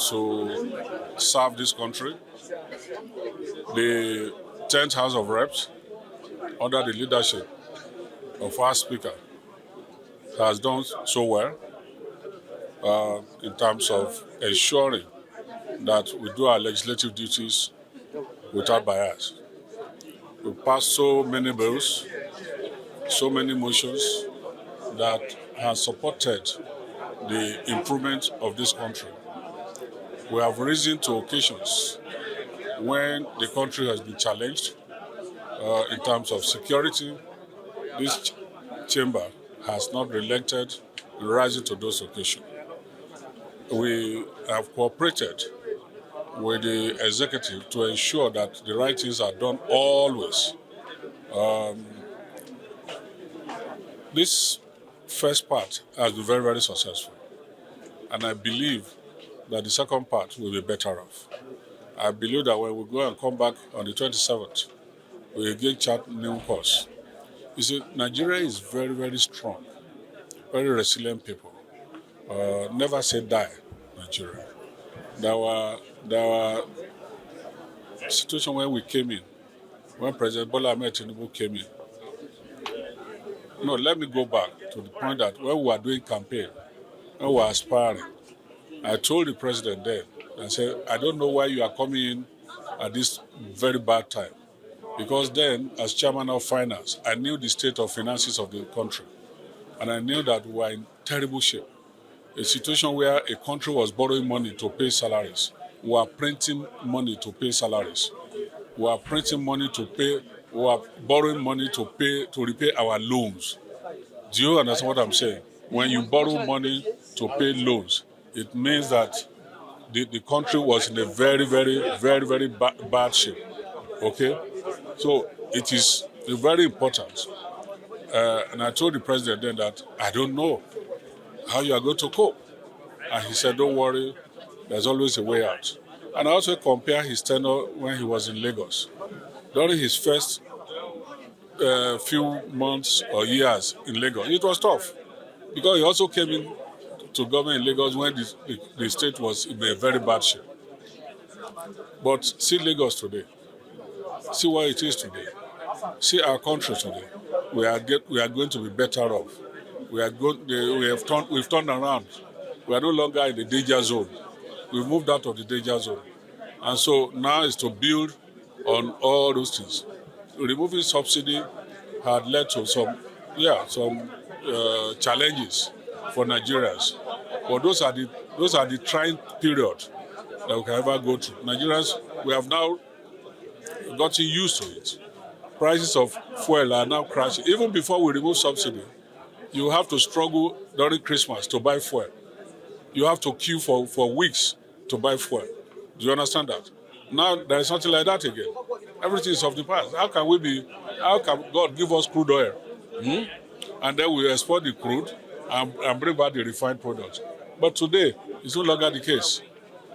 to serve this country. The 10th House of Reps, under the leadership of our Speaker, has done so well in terms of ensuring that we do our legislative duties without bias. We passed so many bills, so many motions that have supported the improvement of this country. We have risen to occasions when the country has been challenged in terms of security. This chamber has not relented in rising to those occasions. We have cooperated with the executive to ensure that the right things are done always. This first part has been very, very successful, and I believe that the second part will be better off. I believe that when we go and come back on the 27th, we again chart new course. You see, Nigeria is very, very strong, very resilient people. Never say die, Nigeria. There were situation when we came in, when President Bola Ahmed Tinubu came in. No, let me go back to the point that when we were doing campaign, when we were aspiring, I told the president then, I said, I don't know why you are coming in at this very bad time. Because then, as chairman of finance, I knew the state of finances of the country. And I knew that we were in terrible shape. A situation where a country was borrowing money to pay salaries. We were printing money to pay salaries. We were printing money to pay, we were borrowing money to repay our loans. Do you understand what I'm saying? When you borrow money to pay loans, it means that the country was in a very, very, very, very bad shape. Okay? So it is very important. And I told the president then that I don't know how you are going to cope. And he said, don't worry, there's always a way out. And I also compare his tenure when he was in Lagos. During his first few months or years in Lagos, it was tough. Because he also came in to government in Lagos when the state was in a very bad shape. But see Lagos today. See what it is today. See our country today. We are going to be better off. We've turned around. We are no longer in the danger zone. We've moved out of the danger zone. And so now is to build on all those things. Removing subsidy had led to some challenges for Nigerians. But those are the trying period that we can ever go through. Nigerians, we have now gotten used to it. Prices of fuel are now crashing. Even before we remove subsidy, you have to struggle during Christmas to buy fuel. You have to queue for weeks to buy fuel. Do you understand that? Now there is something like that again. Everything is of the past. How can God give us crude oil? And then we export the crude and bring back the refined products. But today, it's no longer the case.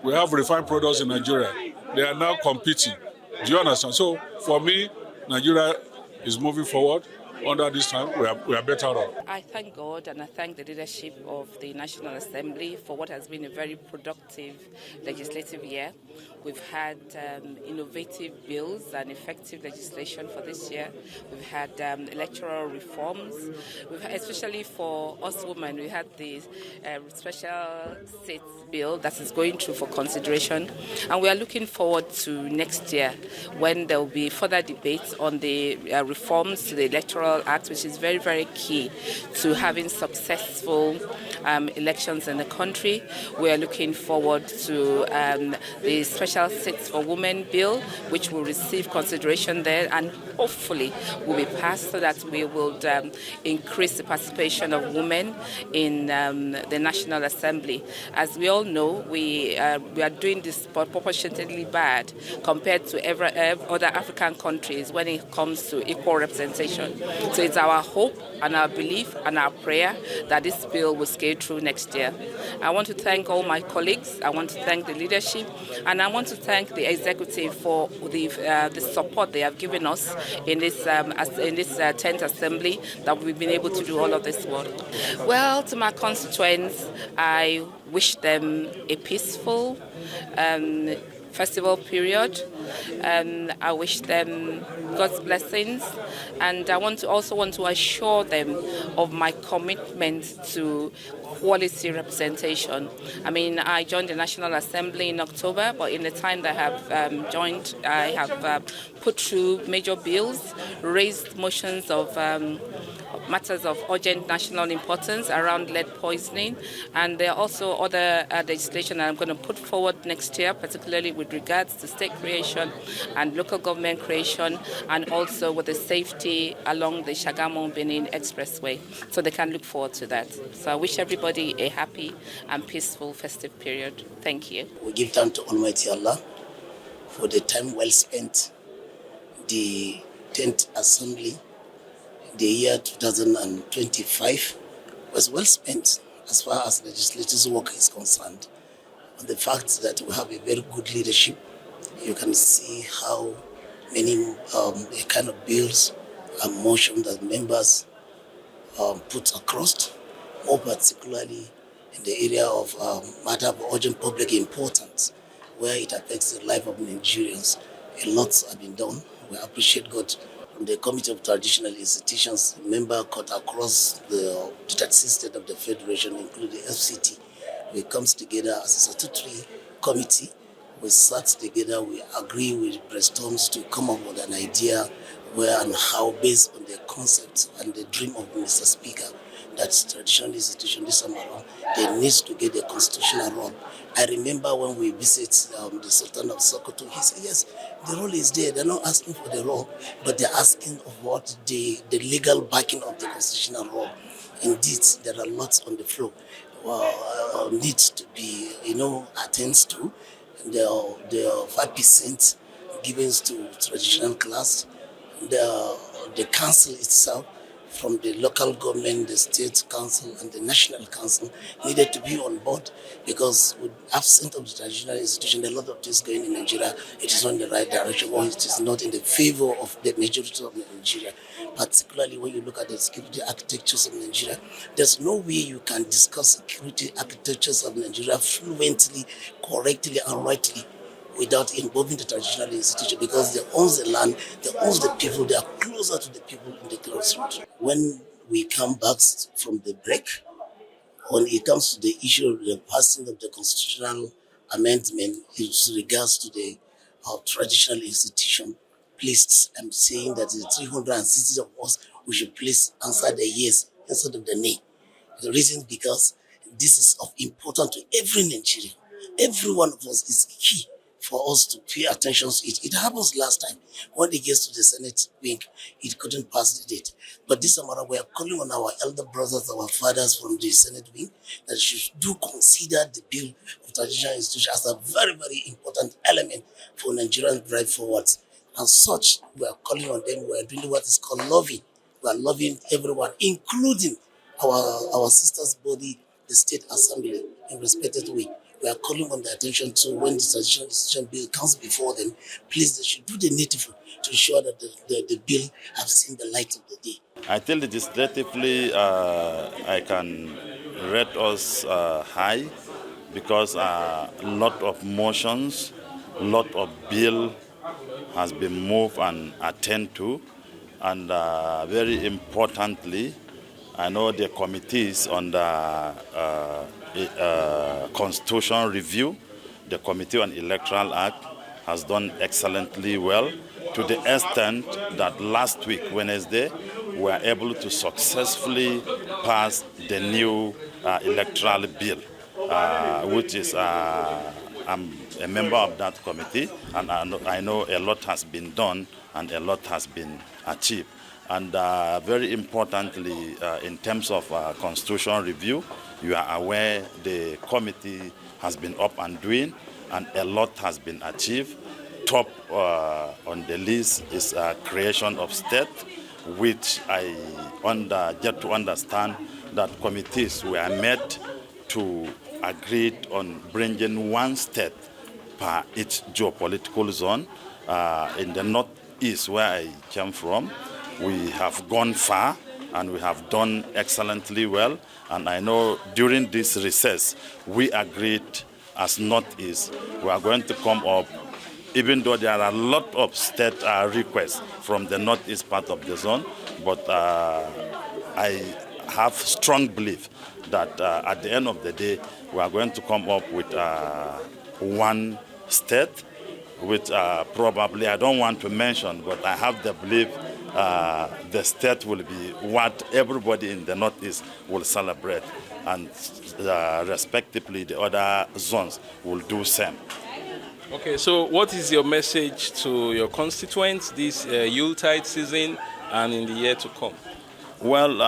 We have refined products in Nigeria. They are now competing. Do you understand? So for me, Nigeria is moving forward. Under this time, we are better off. I thank God and I thank the leadership of the National Assembly for what has been a very productive legislative year. We've had innovative bills and effective legislation for this year. We've had electoral reforms. Especially for us women, we had the special seats bill that is going through for consideration. And we are looking forward to next year when there will be further debates on the reforms to the Electoral Act, which is very, very key to having successful elections in the country. We are looking forward to the Special Seats for Women bill, which will receive consideration there and hopefully will be passed so that we will increase the participation of women in the National Assembly. As we all know, we are doing this proportionately bad compared to other African countries when it comes to equal representation. So it's our hope and our belief and our prayer that this bill will scale through next year. I want to thank all my colleagues. I want to thank the leadership, and I want to thank the executive for the support they have given us in this 10th Assembly that we've been able to do all of this work. Well, to my constituents, I wish them a peaceful festival period. I wish them God's blessings, and I also want to assure them of my commitment to quality representation. I mean, I joined the National Assembly in October, but in the time that I have joined, I have put through major bills, raised motions of matters of urgent national importance around lead poisoning, and there are also other legislation that I'm going to put forward next year, particularly with regards to state creation and local government creation, and also with the safety along the Shagamu-Benin Expressway, so they can look forward to that. So I wish everybody a happy and peaceful festive period. Thank you. We give thanks to Almighty Allah for the time well spent. The 10th Assembly, the year 2025 was well spent as far as legislative work is concerned. And the fact that we have a very good leadership, you can see how many kind of bills and motions that members put across, more particularly in the area of matter of urgent public importance, where it affects the life of Nigerians. A lot have been done. We appreciate God. From the Committee of Traditional Institutions, member cut across the state of the Federation, including the FCT. We come together as a statutory committee. We sat together, we agree, we brainstormed to come up with an idea where and how, based on the concept and the dream of Mr. Speaker, that traditional institution this time around, they need to get a constitutional role. I remember when we visit the Sultan of Sokoto, he said, yes, the role is there. They're not asking for the role, but they're asking of what the legal backing of the constitutional role. Indeed, there are lots on the floor needs to be, attended to. There are 5% given to traditional class. The council itself, from the local government, the state council, and the national council, needed to be on board, because with absence of the traditional institution, a lot of things going in Nigeria, it is not in the right direction, or it is not in the favor of the majority of Nigeria. Particularly when you look at the security architectures of Nigeria, there's no way you can discuss security architectures of Nigeria fluently, correctly, and rightly without involving the traditional institution, because they own the land, they own the people, they are closer to the people in the grassroots. When we come back from the break, when it comes to the issue of the passing of the constitutional amendment with regards to the traditional institution, please, I'm saying that the 360 of us, we should please answer the yes instead of the nay. The reason because this is of importance to every Nigerian. Every one of us is key for us to pay attention to it. It happens last time when it gets to the Senate wing, it couldn't pass the date. But this time around, we are calling on our elder brothers, our fathers from the Senate wing, that should do consider the bill of traditional institution as a very, very important element for Nigerian drive forward. And such, we are calling on them. We are doing what is called loving. We are loving everyone, including our sisters' body, the State Assembly, in respected way. We are calling on their attention to when the traditional institution bill comes before them, please, they should do the needful to ensure that the bill has seen the light of the day. I think legislatively, I can rate us high because a lot of motions, a lot of bill has been moved and attended to, and very importantly, I know the committees on the Constitution Review, the Committee on Electoral Act has done excellently well, to the extent that last week, Wednesday, we were able to successfully pass the new electoral bill, which is, I'm a member of that committee, and I know a lot has been done and a lot has been achieved. And very importantly, in terms of constitutional review, you are aware the committee has been up and doing, and a lot has been achieved. Top on the list is creation of state, which I get to understand that committees were met to agree on bringing one state per each geopolitical zone. In the northeast, where I came from, we have gone far and we have done excellently well. And I know during this recess, we agreed as Northeast, we are going to come up, even though there are a lot of state requests from the Northeast part of the zone, but I have strong belief that at the end of the day, we are going to come up with one state, which probably I don't want to mention, but I have the belief the state will be what everybody in the Northeast will celebrate, and respectively the other zones will do same. Okay, so what is your message to your constituents this Yuletide season and in the year to come? Well,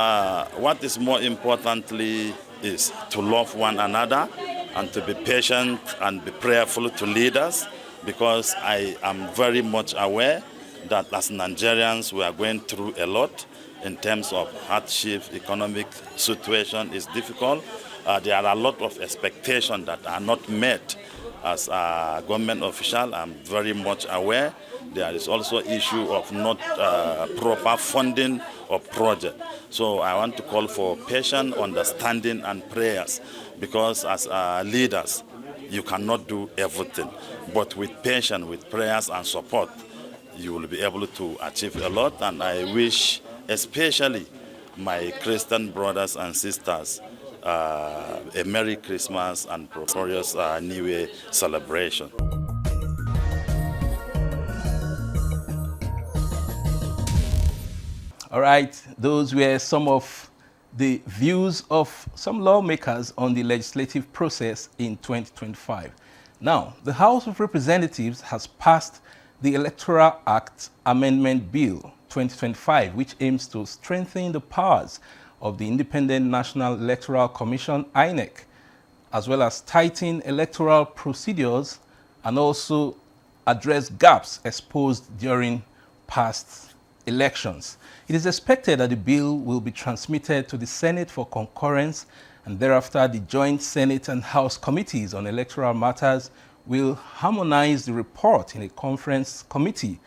what is more importantly is to love one another and to be patient and be prayerful to leaders, because I am very much aware that as Nigerians we are going through a lot in terms of hardship, economic situation is difficult. There are a lot of expectations that are not met. As a government official, I'm very much aware. There is also issue of not proper funding of project. So I want to call for patient understanding and prayers, because as leaders, you cannot do everything. But with patience, with prayers and support, you will be able to achieve a lot. And I wish especially my Christian brothers and sisters a Merry Christmas and prosperous New Year celebration. All right, those were some of the views of some lawmakers on the legislative process in 2025. Now, the House of Representatives has passed the Electoral Act Amendment Bill 2025, which aims to strengthen the powers of the Independent National Electoral Commission, INEC, as well as tighten electoral procedures and also address gaps exposed during past elections. It is expected that the bill will be transmitted to the Senate for concurrence, and thereafter the joint Senate and House committees on electoral matters will harmonize the report in a conference committee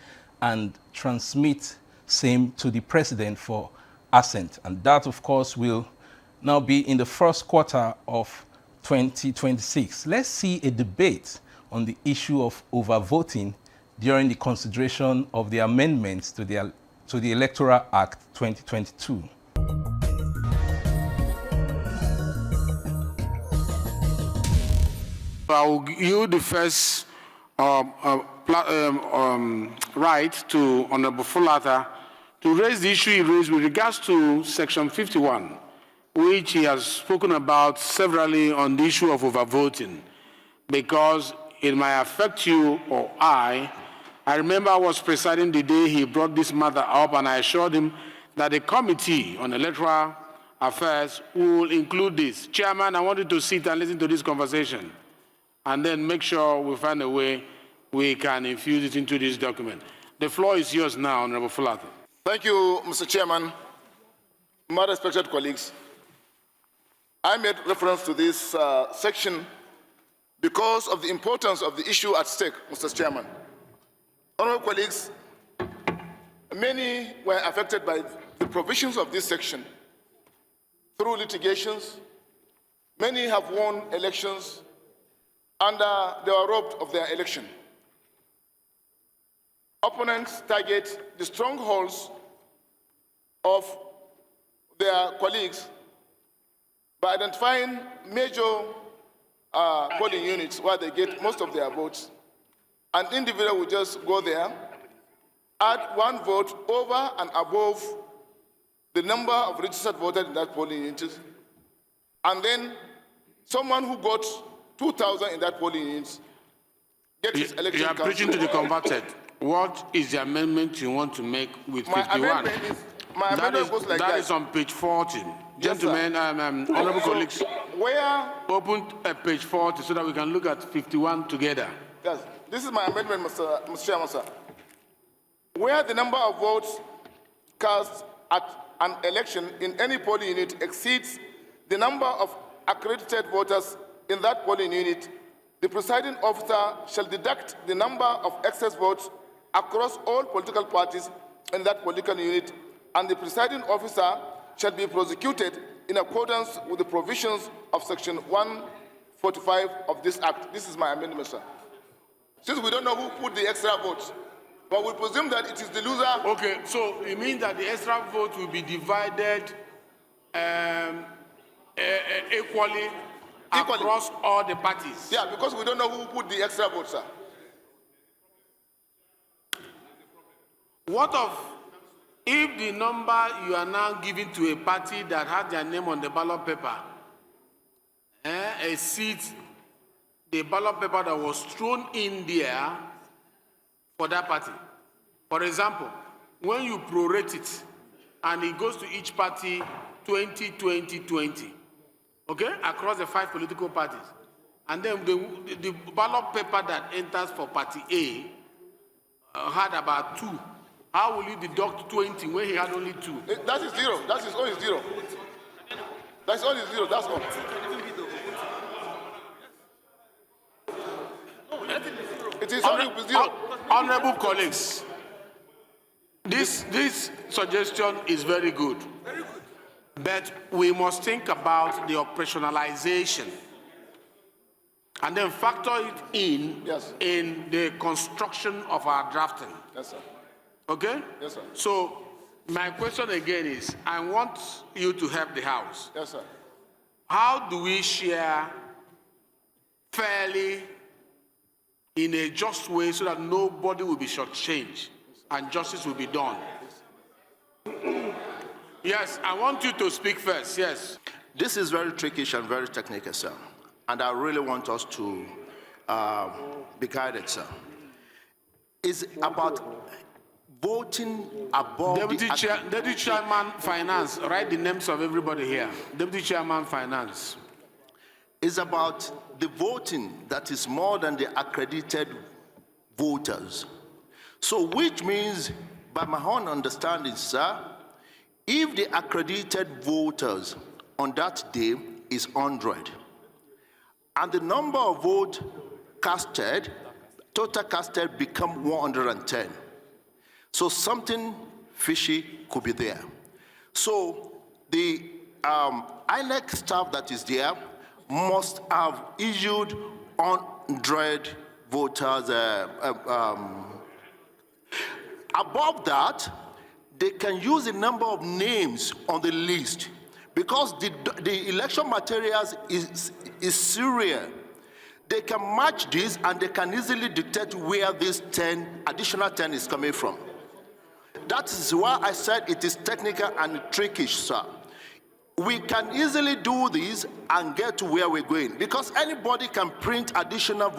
and transmit same to the President for assent. And that, of course, will now be in the first quarter of 2026. Let's see a debate on the issue of overvoting during the consideration of the amendments to the Electoral Act 2022. I will yield the first right to Honorable Fulata to raise the issue he raised with regards to Section 51 which he has spoken about severally on the issue of overvoting, because it might affect you or I. I remember I was presiding the day he brought this matter up, and I assured him that the Committee on Electoral Affairs will include this. Chairman, I want you to sit and listen to this conversation, and then make sure we find a way we can infuse it into this document. The floor is yours now, Honorable Fulatu. Thank you, Mr. Chairman. My respected colleagues, I made reference to this section because of the importance of the issue at stake, Mr. Chairman. Honorable colleagues, many were affected by the provisions of this section through litigations. Many have won elections and they were robbed of their election. Opponents target the strongholds of their colleagues by identifying major polling units where they get most of their votes. An individual will just go there, add one vote over and above the number of registered voters in that polling unit, and then someone who got 2,000 in that polling unit gets his election. You are preaching to the converted. What is the amendment you want to make with 51? My amendment goes like that. That is on page 40. Yes, gentlemen, honorable colleagues, open page 40 so that we can look at 51 together. Yes, this is my amendment, Mr. Chairman, sir. Where the number of votes cast at an election in any polling unit exceeds the number of accredited voters in that polling unit, the presiding officer shall deduct the number of excess votes across all political parties in that political unit, and the presiding officer shall be prosecuted in accordance with the provisions of Section 145 of this Act. This is my amendment, sir. Since we don't know who put the extra votes, but we presume that it is the loser. Okay, so it means that the extra vote will be divided equally across all the parties. Yeah, because we don't know who put the extra votes, sir. What of if the number you are now giving to a party that had their name on the ballot paper exceeds the ballot paper that was thrown in there for that party? For example, when you prorate it and it goes to each party 20, 20, 20, okay, across the 5 political parties, and then the ballot paper that enters for party A had about 2. How will you deduct 20 when he had only 2? That is 0. That is only 0. That's only 0. That's all. It is only 0. Honorable colleagues, this suggestion is very good. But we must think about the operationalization and then factor it in in the construction of our drafting. Yes, sir. Okay? Yes, sir. So my question again is, I want you to help the House. Yes, sir. How do we share fairly in a just way so that nobody will be shortchanged and justice will be done? Yes, I want you to speak first, yes. This is very trickish and very technical, sir. And I really want us to be guided, sir. It's about voting above Deputy Chairman Finance, write the names of everybody here. Deputy Chairman Finance. It's about the voting that is more than the accredited voters. So which means, by my own understanding, sir, if the accredited voters on that day is 100, and the number of votes casted, total casted, become 110. So something fishy could be there. So the INEC staff that is there must have issued 100 voters. Above that, they can use the number of names on the list because the election materials is serial. They can match this and they can easily detect where this additional 10 is coming from. That is why I said it is technical and trickish, sir. we can easily do this and get to where we're going, because anybody can print additional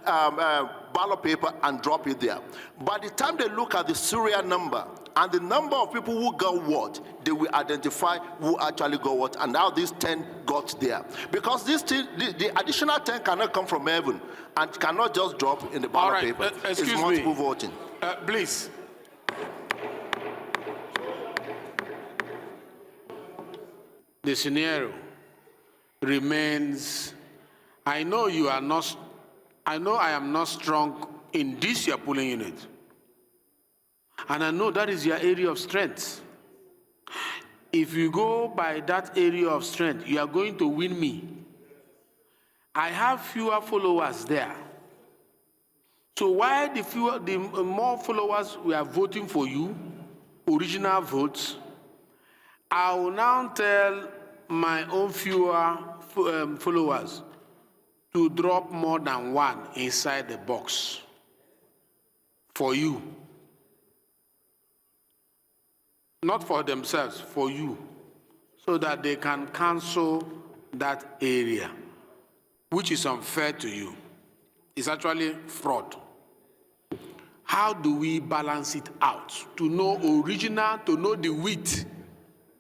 ballot paper and drop it there. By the time they look at the serial number and the number of people who got what, they will identify who actually got what and how these 10 got there. Because the additional 10 cannot come from heaven and cannot just drop in the ballot paper. Excuse it's multiple voting. Please. The scenario remains, I know I am not strong in this your polling unit. And I know that is your area of strength. If you go by that area of strength, you are going to win me. I have fewer followers there. So why the more followers we are voting for you, original votes, I will now tell my own fewer followers to drop more than one inside the box for you. Not for themselves, for you, so that they can cancel that area, which is unfair to you. It's actually fraud. How do we balance it out to know original, to know the wheat,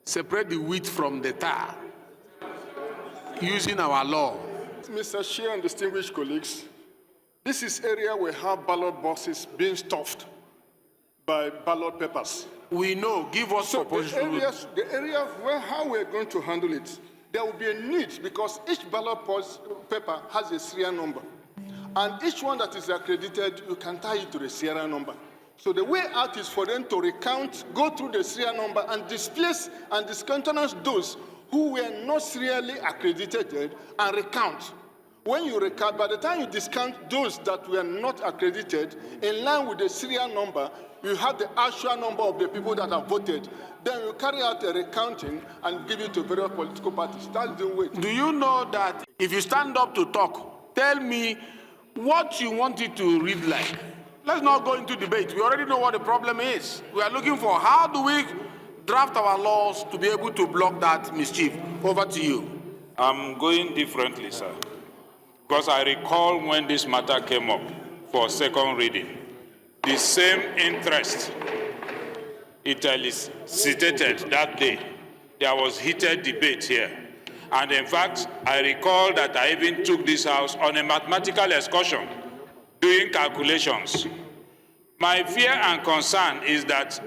separate the wheat from the tar, using our law? Mr. Chair and distinguished colleagues, this is area where we have ballot boxes being stuffed by ballot papers. We know, give us the area where how we're going to handle it, there will be a need because each ballot paper has a serial number. And each one that is accredited, you can tie it to the serial number. So the way out is for them to recount, go through the serial number and displace and discountenance those who were not serially accredited and recount. When you recount, by the time you discount those that were not accredited, in line with the serial number, you have the actual number of the people that have voted. Then you carry out a recounting and give it to various political parties. That's the way. Do you know that if you stand up to talk, tell me what you want it to read like? Let's not go into debate. We already know what the problem is. We are looking for how do we draft our laws to be able to block that mischief. Over to you. I'm going differently, sir. Because I recall when this matter came up for second reading, the same interest it elicited that day. There was heated debate here. And in fact, I recall that I even took this house on a mathematical excursion, doing calculations. My fear and concern is that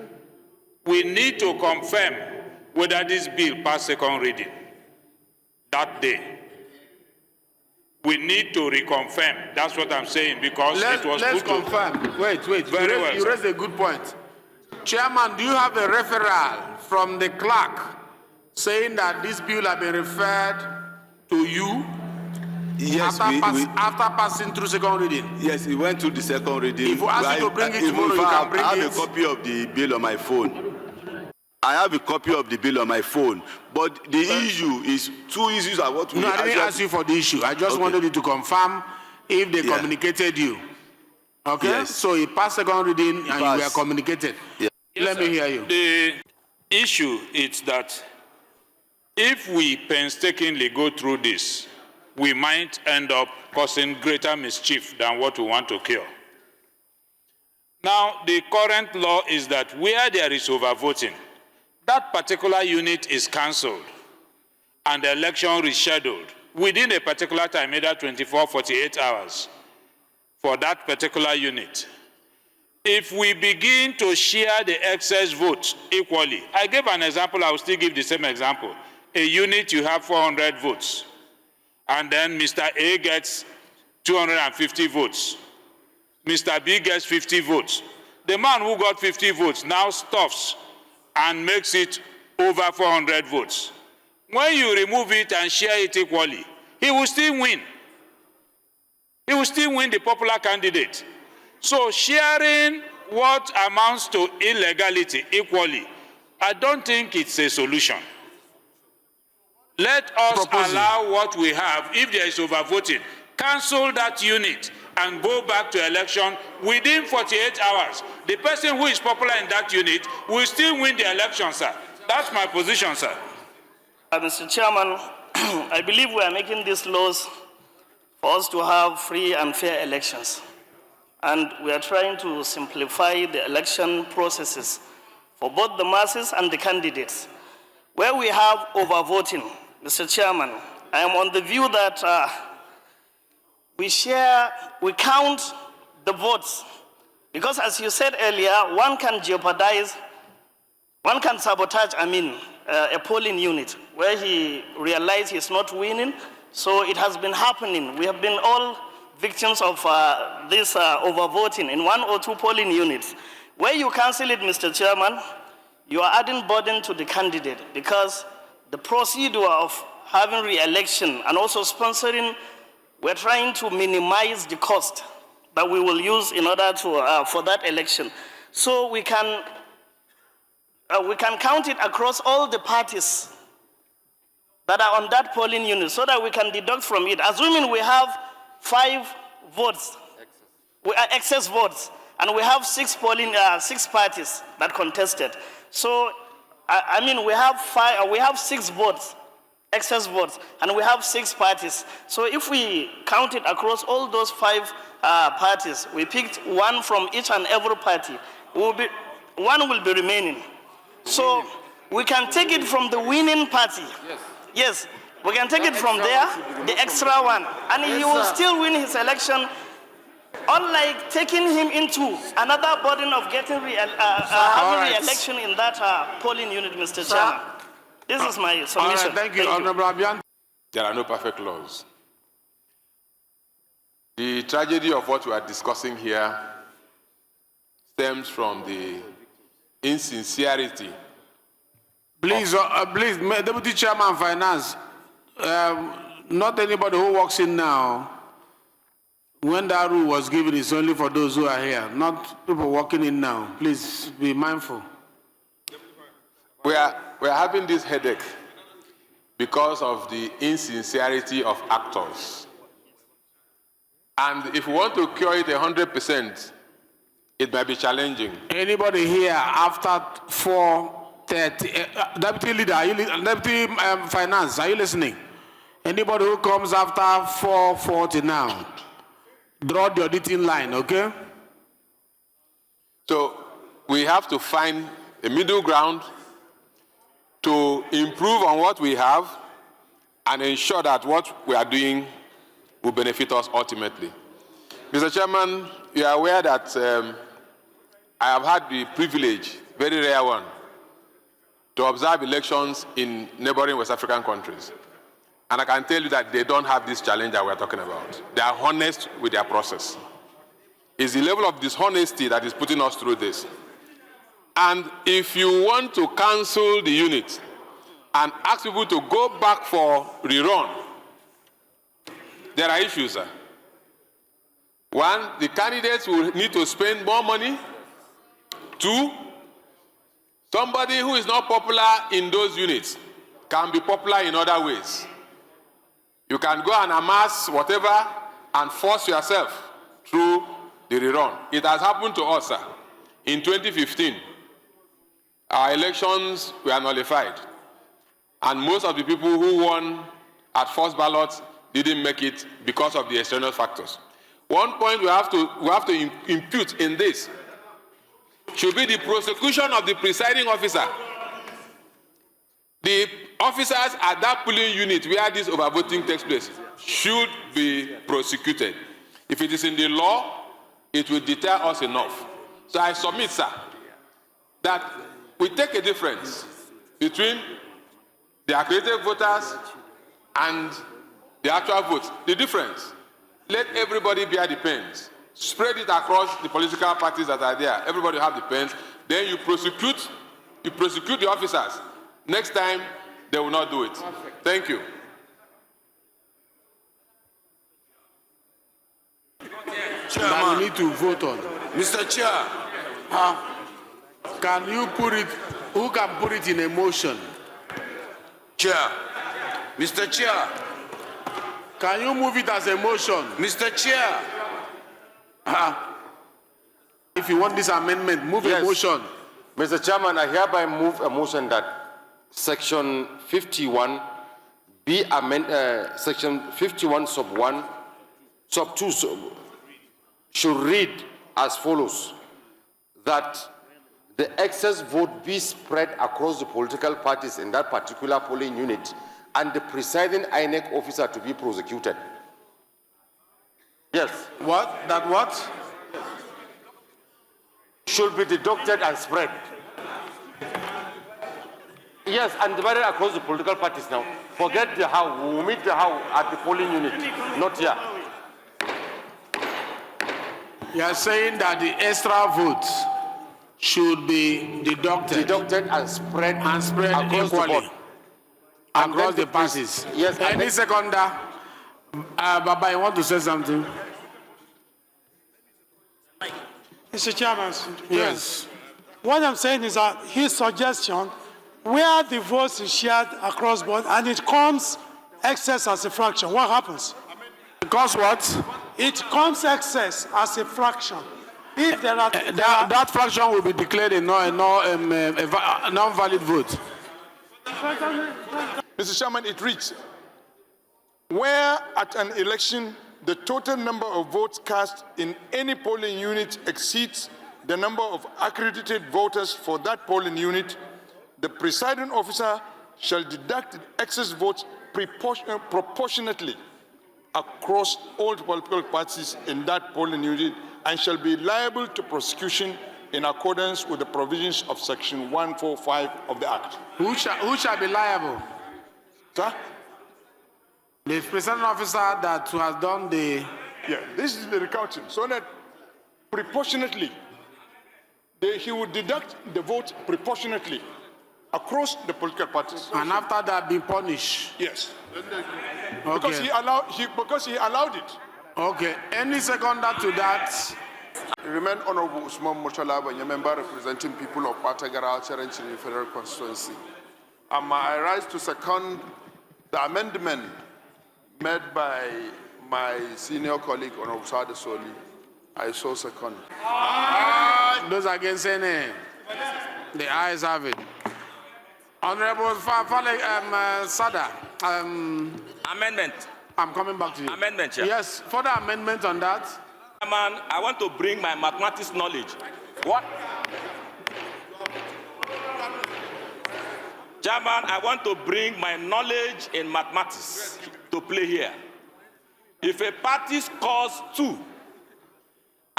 we need to confirm whether this bill passed second reading that day. We need to reconfirm. That's what I'm saying, because it was Let's confirm. Wait. You raised a good point. Chairman, do you have a referral from the clerk saying that this bill has been referred to you? Yes, after passing through second reading? Yes, it went through the second reading. If we ask you to bring it tomorrow, you can bring it. I have a copy of the bill on my phone. I have a copy of the bill on my phone. But the issue is, two issues are what we... No, I didn't ask you for the issue. I just wanted you to confirm if they communicated you. Okay? Yes. So it passed second reading and you were communicated. Yeah. Let me hear you. The issue is that if we painstakingly go through this, we might end up causing greater mischief than what we want to cure. Now, the current law is that where there is overvoting, that particular unit is cancelled and the election rescheduled within a particular time, either 24, 48 hours for that particular unit. If we begin to share the excess votes equally, I gave an example, I will still give the same example. A unit, you have 400 votes, and then Mr. A gets 250 votes. Mr. B gets 50 votes. The man who got 50 votes now stuffs and makes it over 400 votes. When you remove it and share it equally, he will still win. He will still win the popular candidate. So sharing what amounts to illegality equally, I don't think it's a solution. Let us allow what we have. If there is overvoting, cancel that unit and go back to election within 48 hours. The person who is popular in that unit will still win the election, sir. That's my position, sir. Mr. Chairman, I believe we are making these laws for us to have free and fair elections. And we are trying to simplify the election processes for both the masses and the candidates. Where we have overvoting, Mr. Chairman, I am on the view that we count the votes. Because as you said earlier, one can sabotage, a polling unit where he realized he's not winning. So it has been happening. We have been all victims of this overvoting in 1 or 2 polling units. Where you cancel it, Mr. Chairman, you are adding burden to the candidate because the procedure of having re-election and also sponsoring, we're trying to minimize the cost that we will use in order to for that election. So we can count it across all the parties that are on that polling unit so that we can deduct from it. Assuming we have 5 votes, excess votes, and we have 6 parties that contested. So, we have 6 votes, excess votes, and we have 6 parties. So if we count it across all those 5 parties, we picked 1 from each and every party, one will be remaining. So we can take it from the winning party. Yes, we can take it from there, the extra one, and he will still win his election, unlike taking him into another burden of getting having re-election in that polling unit, Mr. Chairman. This is my submission. Right, thank you, Honorable Abian. There are no perfect laws. The tragedy of what we are discussing here stems from the insincerity. Please, please, Deputy Chairman Finance, not anybody who walks in now, when that rule was given, it's only for those who are here, not people walking in now. Please be mindful. We are having this headache because of the insincerity of actors. And if we want to cure it 100%, it might be challenging. Anybody here after 4:30? Deputy Leader, Deputy Finance, are you listening? Anybody who comes after 4:40 now, draw the auditing line, okay? So we have to find a middle ground to improve on what we have and ensure that what we are doing will benefit us ultimately. Mr. Chairman, you are aware that I have had the privilege, very rare one, to observe elections in neighboring West African countries. And I can tell you that they don't have this challenge that we're talking about. They are honest with their process. It's the level of dishonesty that is putting us through this. And if you want to cancel the unit and ask people to go back for rerun, there are issues, sir. One, the candidates will need to spend more money. 2, somebody who is not popular in those units can be popular in other ways. You can go and amass whatever and force yourself through the rerun. It has happened to us, sir. In 2015, our elections were nullified. And most of the people who won at first ballot didn't make it because of the external factors. One point we have to impute in this should be the prosecution of the presiding officer. The officers at that polling unit where this overvoting takes place should be prosecuted. If it is in the law, it will deter us enough. So I submit, sir, that we take a difference between the accredited voters and the actual votes. The difference, let everybody bear the pens. Spread it across the political parties that are there. Everybody have the pens. Then you prosecute the officers. Next time, they will not do it. Thank you. That we need to vote on. Mr. Chair. Can you put it, who can put it in a motion? Chair. Mr. Chair. Can you move it as a motion? Mr. Chair. If you want this amendment, move a motion. Mr. Chairman, I hereby move a motion that Section 51 be amended. Section 51 sub 1 sub 2 should read as follows: that the excess vote be spread across the political parties in that particular polling unit, and the presiding INEC officer to be prosecuted. Yes. What? That what? Should be deducted and spread. Yes, and divided across the political parties now. Forget the how. We will meet the how at the polling unit, not here. You are saying that the extra votes should be deducted and spread across equally the board, across the parties. Yes. Any seconder, Baba, you want to say something? Mr. Chairman. Yes. What I'm saying is that his suggestion, where the votes is shared across board and it comes excess as a fraction, what happens? Because what? It comes excess as a fraction. If there are that fraction will be declared a non-valid vote. Mr. Chairman, it reads, where at an election the total number of votes cast in any polling unit exceeds the number of accredited voters for that polling unit, the presiding officer shall deduct excess votes proportionately across all political parties in that polling unit and shall be liable to prosecution in accordance with the provisions of Section 145 of the Act. Who shall be liable? Sir? The presiding officer that has done the... Yeah, this is the recounting. So that proportionately, he would deduct the vote proportionately across the political parties. And after that, be punished? Yes. Okay. Because he allowed it. Okay. Any seconder to that? Remain Honorable Usman Murtalaba, a member representing people of Patagara, Cherenchiri Federal Constituency. I rise to second the amendment made by my senior colleague, Honorable Sade Soli. I so second. Those against any? The ayes have it. Honorable Sada. Amendment. I'm coming back to you. Amendment, Chair. Yes, further amendment on that. Man, I want to bring my mathematics knowledge. What? Chairman, I want to bring my knowledge in mathematics to play here. If a party scores 2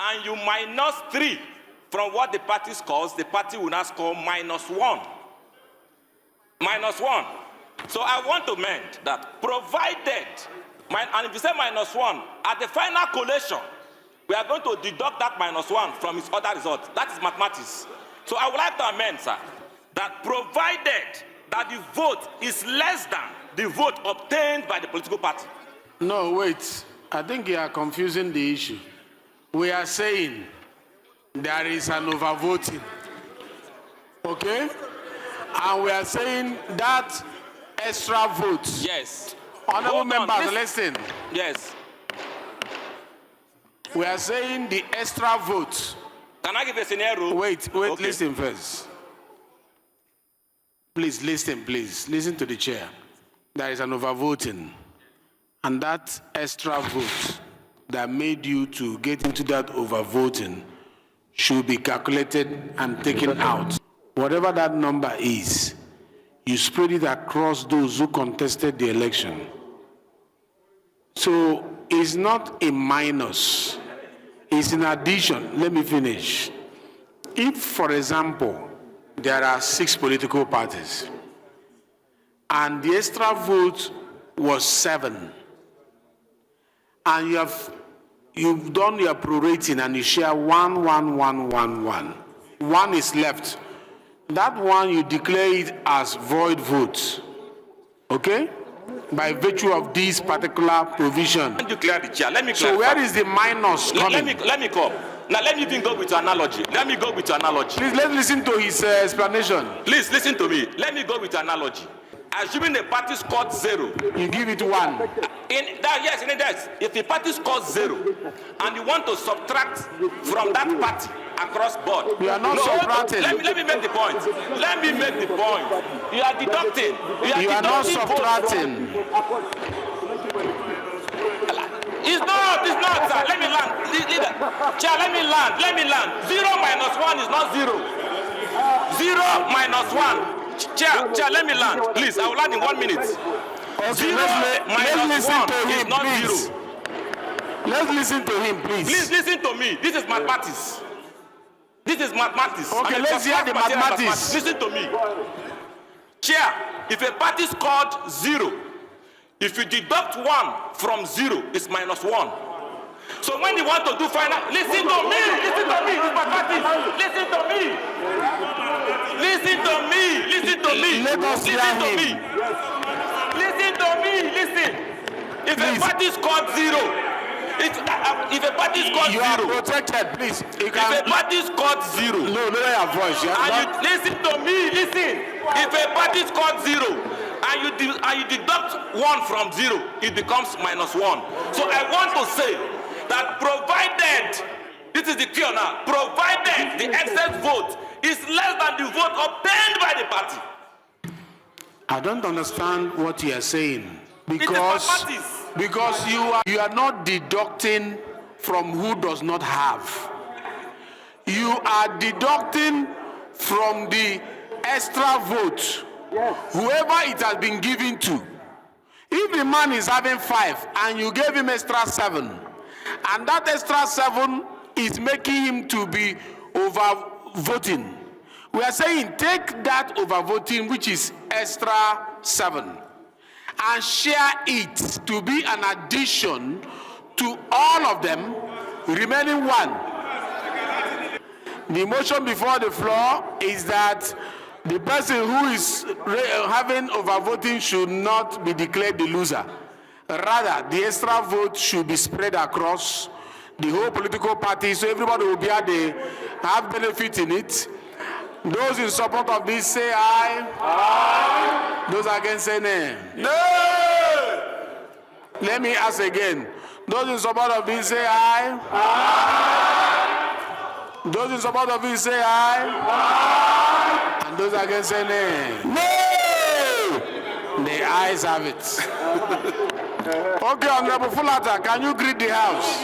and you minus 3 from what the party scores, the party will now score -1. -1. So I want to amend that provided, and if you say -1, at the final collation, we are going to deduct that -1 from its other result. That is mathematics. So I would like to amend, sir, that provided that the vote is less than the vote obtained by the political party. No, wait. I think you are confusing the issue. We are saying there is an overvoting. Okay? And we are saying that extra vote. Yes. Honorable members, listen. Yes. We are saying the extra vote. Can I give a scenario? Wait, okay. Listen first. Please listen, please. Listen to the chair. There is an overvoting. And that extra vote that made you to get into that overvoting should be calculated and taken out. Whatever that number is, you spread it across those who contested the election. So it's not a minus. It's in addition. Let me finish. If, for example, there are 6 political parties and the extra vote was 7, and you've done your prorating and you share 1, 1, 1, 1, 1. 1 is left. That one you declare it as void vote. Okay? By virtue of this particular provision. Let me clear the chair. Let me so where is the minus coming? Let me come. Now let me even go with your analogy. Let me go with your analogy. Please let's listen to his explanation. Please listen to me. Let me go with your analogy. Assuming the party scored 0. You give it 1. Yes, if the party scores 0 and you want to subtract from that party across board. You are not subtracting. Let me make the point. Let me make the point. You are deducting. You are not subtracting. It's not, sir. Let me land. Leader. Chair, let me land. 0 minus 1 is not 0. 0 minus 1. Chair, let me land. Please, I will land in 1 minute. Okay, 0 let's minus listen 1 to him, is not please. 0. Let's listen to him, please. Please listen to me. This is mathematics. This is mathematics. Okay, let's hear the mathematics. Listen to me. Chair, if a party scored 0, if you deduct 1 from 0, it's minus 1. So when you want to do final, listen to me. It's mathematics. Listen to me. Let us hear him. Listen. If a party scored 0, if a party scored 0, you are protected, please. If a party scored 0, no, lower your voice. Listen to me. If a party scored 0 and you deduct 1 from 0, it becomes minus 1. So I want to say that provided, this is the cure now, provided the excess vote is less than the vote obtained by the party. I don't understand what you are saying because you are not deducting from who does not have. You are deducting from the extra vote, whoever it has been given to. If the man is having 5 and you gave him extra 7, and that extra 7 is making him to be over voting, we are saying take that over voting, which is extra 7, and share it to be an addition to all of them, remaining 1. The motion before the floor is that the person who is having overvoting should not be declared the loser. Rather, the extra vote should be spread across the whole political party, so everybody will be able to have benefit in it. Those in support of this say aye. Aye. Those against say nay. No. Let me ask again. Those in support of this say aye. Aye. Those in support of this say aye. Aye. And those against say nay. No. The ayes have it. Okay, Honorable Fulata, can you greet the House?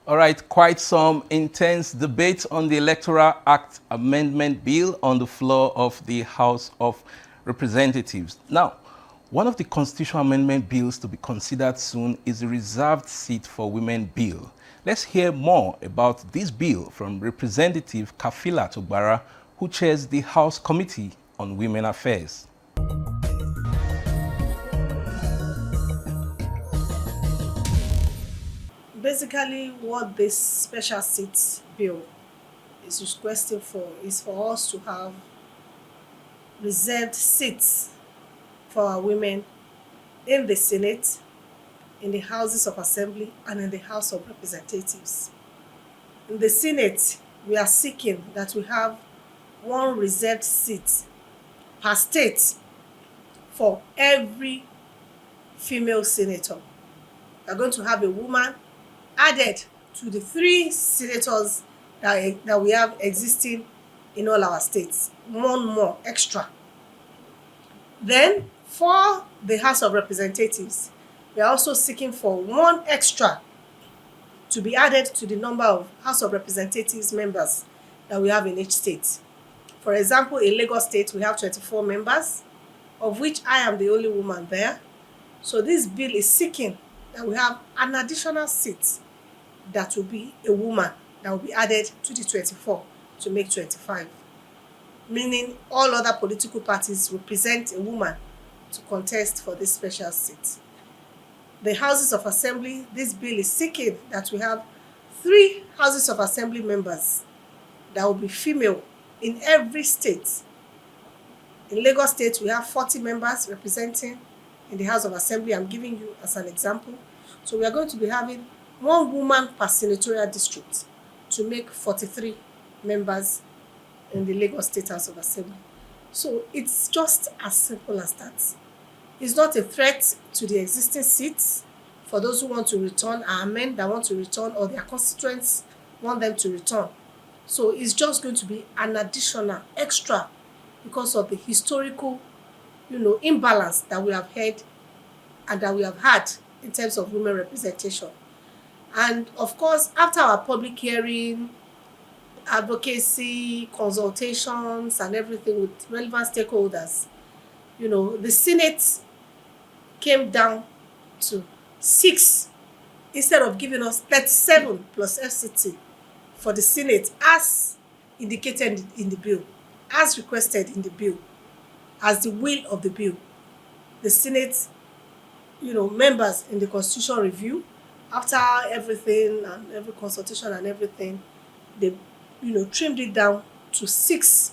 All right, quite some intense debate on the Electoral Act Amendment Bill on the floor of the House of Representatives. Now, one of the constitutional amendment bills to be considered soon is the Reserved Seat for Women Bill. Let's hear more about this bill from Representative Kafila Togbara, who chairs the House Committee on Women Affairs. Basically, what this special seat bill is requesting for is for us to have reserved seats for our women in the Senate, in the Houses of Assembly, and in the House of Representatives. In the Senate, we are seeking that we have 1 reserved seat per state for every female senator. We are going to have a woman added to the 3 senators that we have existing in all our states. 1 more extra. Then, for the House of Representatives, we are also seeking for 1 extra to be added to the number of House of Representatives members that we have in each state. For example, in Lagos State, we have 24 members, of which I am the only woman there. So this bill is seeking that we have an additional seat that will be a woman that will be added to the 24 to make 25. Meaning all other political parties represent a woman to contest for this special seat. The Houses of Assembly, this bill is seeking that we have 3 Houses of Assembly members that will be female in every state. In Lagos State, we have 40 members representing in the House of Assembly. I'm giving you as an example. So we are going to be having 1 woman per senatorial district to make 43 members in the Lagos State House of Assembly. So it's just as simple as that. It's not a threat to the existing seats for those who want to return, our men that want to return, or their constituents want them to return. So it's just going to be an additional extra because of the historical, imbalance that we have had and that we have had in terms of women representation. And of course, after our public hearing, advocacy, consultations, and everything with relevant stakeholders, the Senate came down to 6 instead of giving us 37 plus FCT for the Senate as indicated in the bill, as requested in the bill, as the will of the bill. The Senate, members in the Constitution Review, after everything and every consultation and everything, they, trimmed it down to 6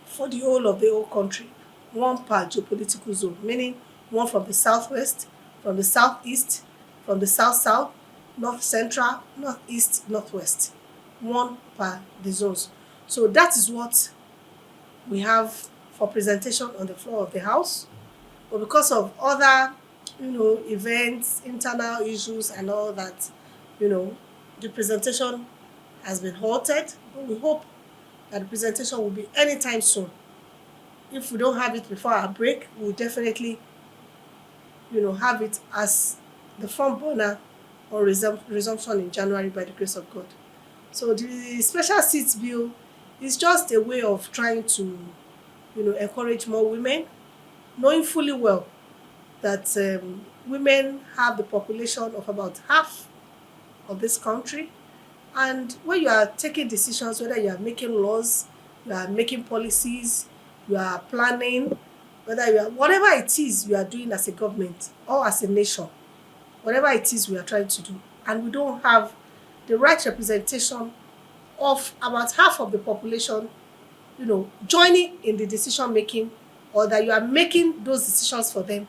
for the whole of the whole country, 1 per geopolitical zone, meaning 1 from the southwest, from the southeast, from the south-south, north central, northeast, northwest, 1 per the zones. So that is what we have for presentation on the floor of the House. But because of other, events, internal issues and all that, the presentation has been halted. But we hope that the presentation will be anytime soon. If we don't have it before our break, we'll definitely, have it as the front burner or resumption in January by the grace of God. So the special seats bill is just a way of trying to, encourage more women, knowing fully well that women have the population of about half of this country. And when you are taking decisions, whether you are making laws, you are making policies, you are planning, whatever it is you are doing as a government or as a nation, whatever it is we are trying to do, and we don't have the right representation of about half of the population, joining in the decision making, or that you are making those decisions for them,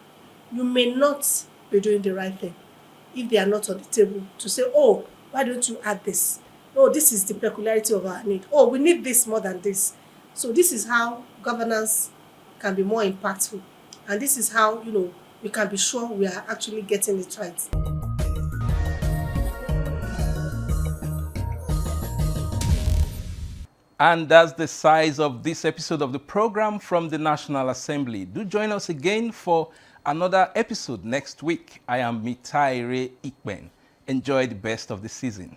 you may not be doing the right thing if they are not on the table to say, oh, why don't you add this? Oh, this is the peculiarity of our need. Oh, we need this more than this. So this is how governance can be more impactful. And this is how, we can be sure we are actually getting it right. And that's the size of this episode of the program from the National Assembly. Do join us again for another episode next week. I am Mitaire Ikben. Enjoy the best of the season.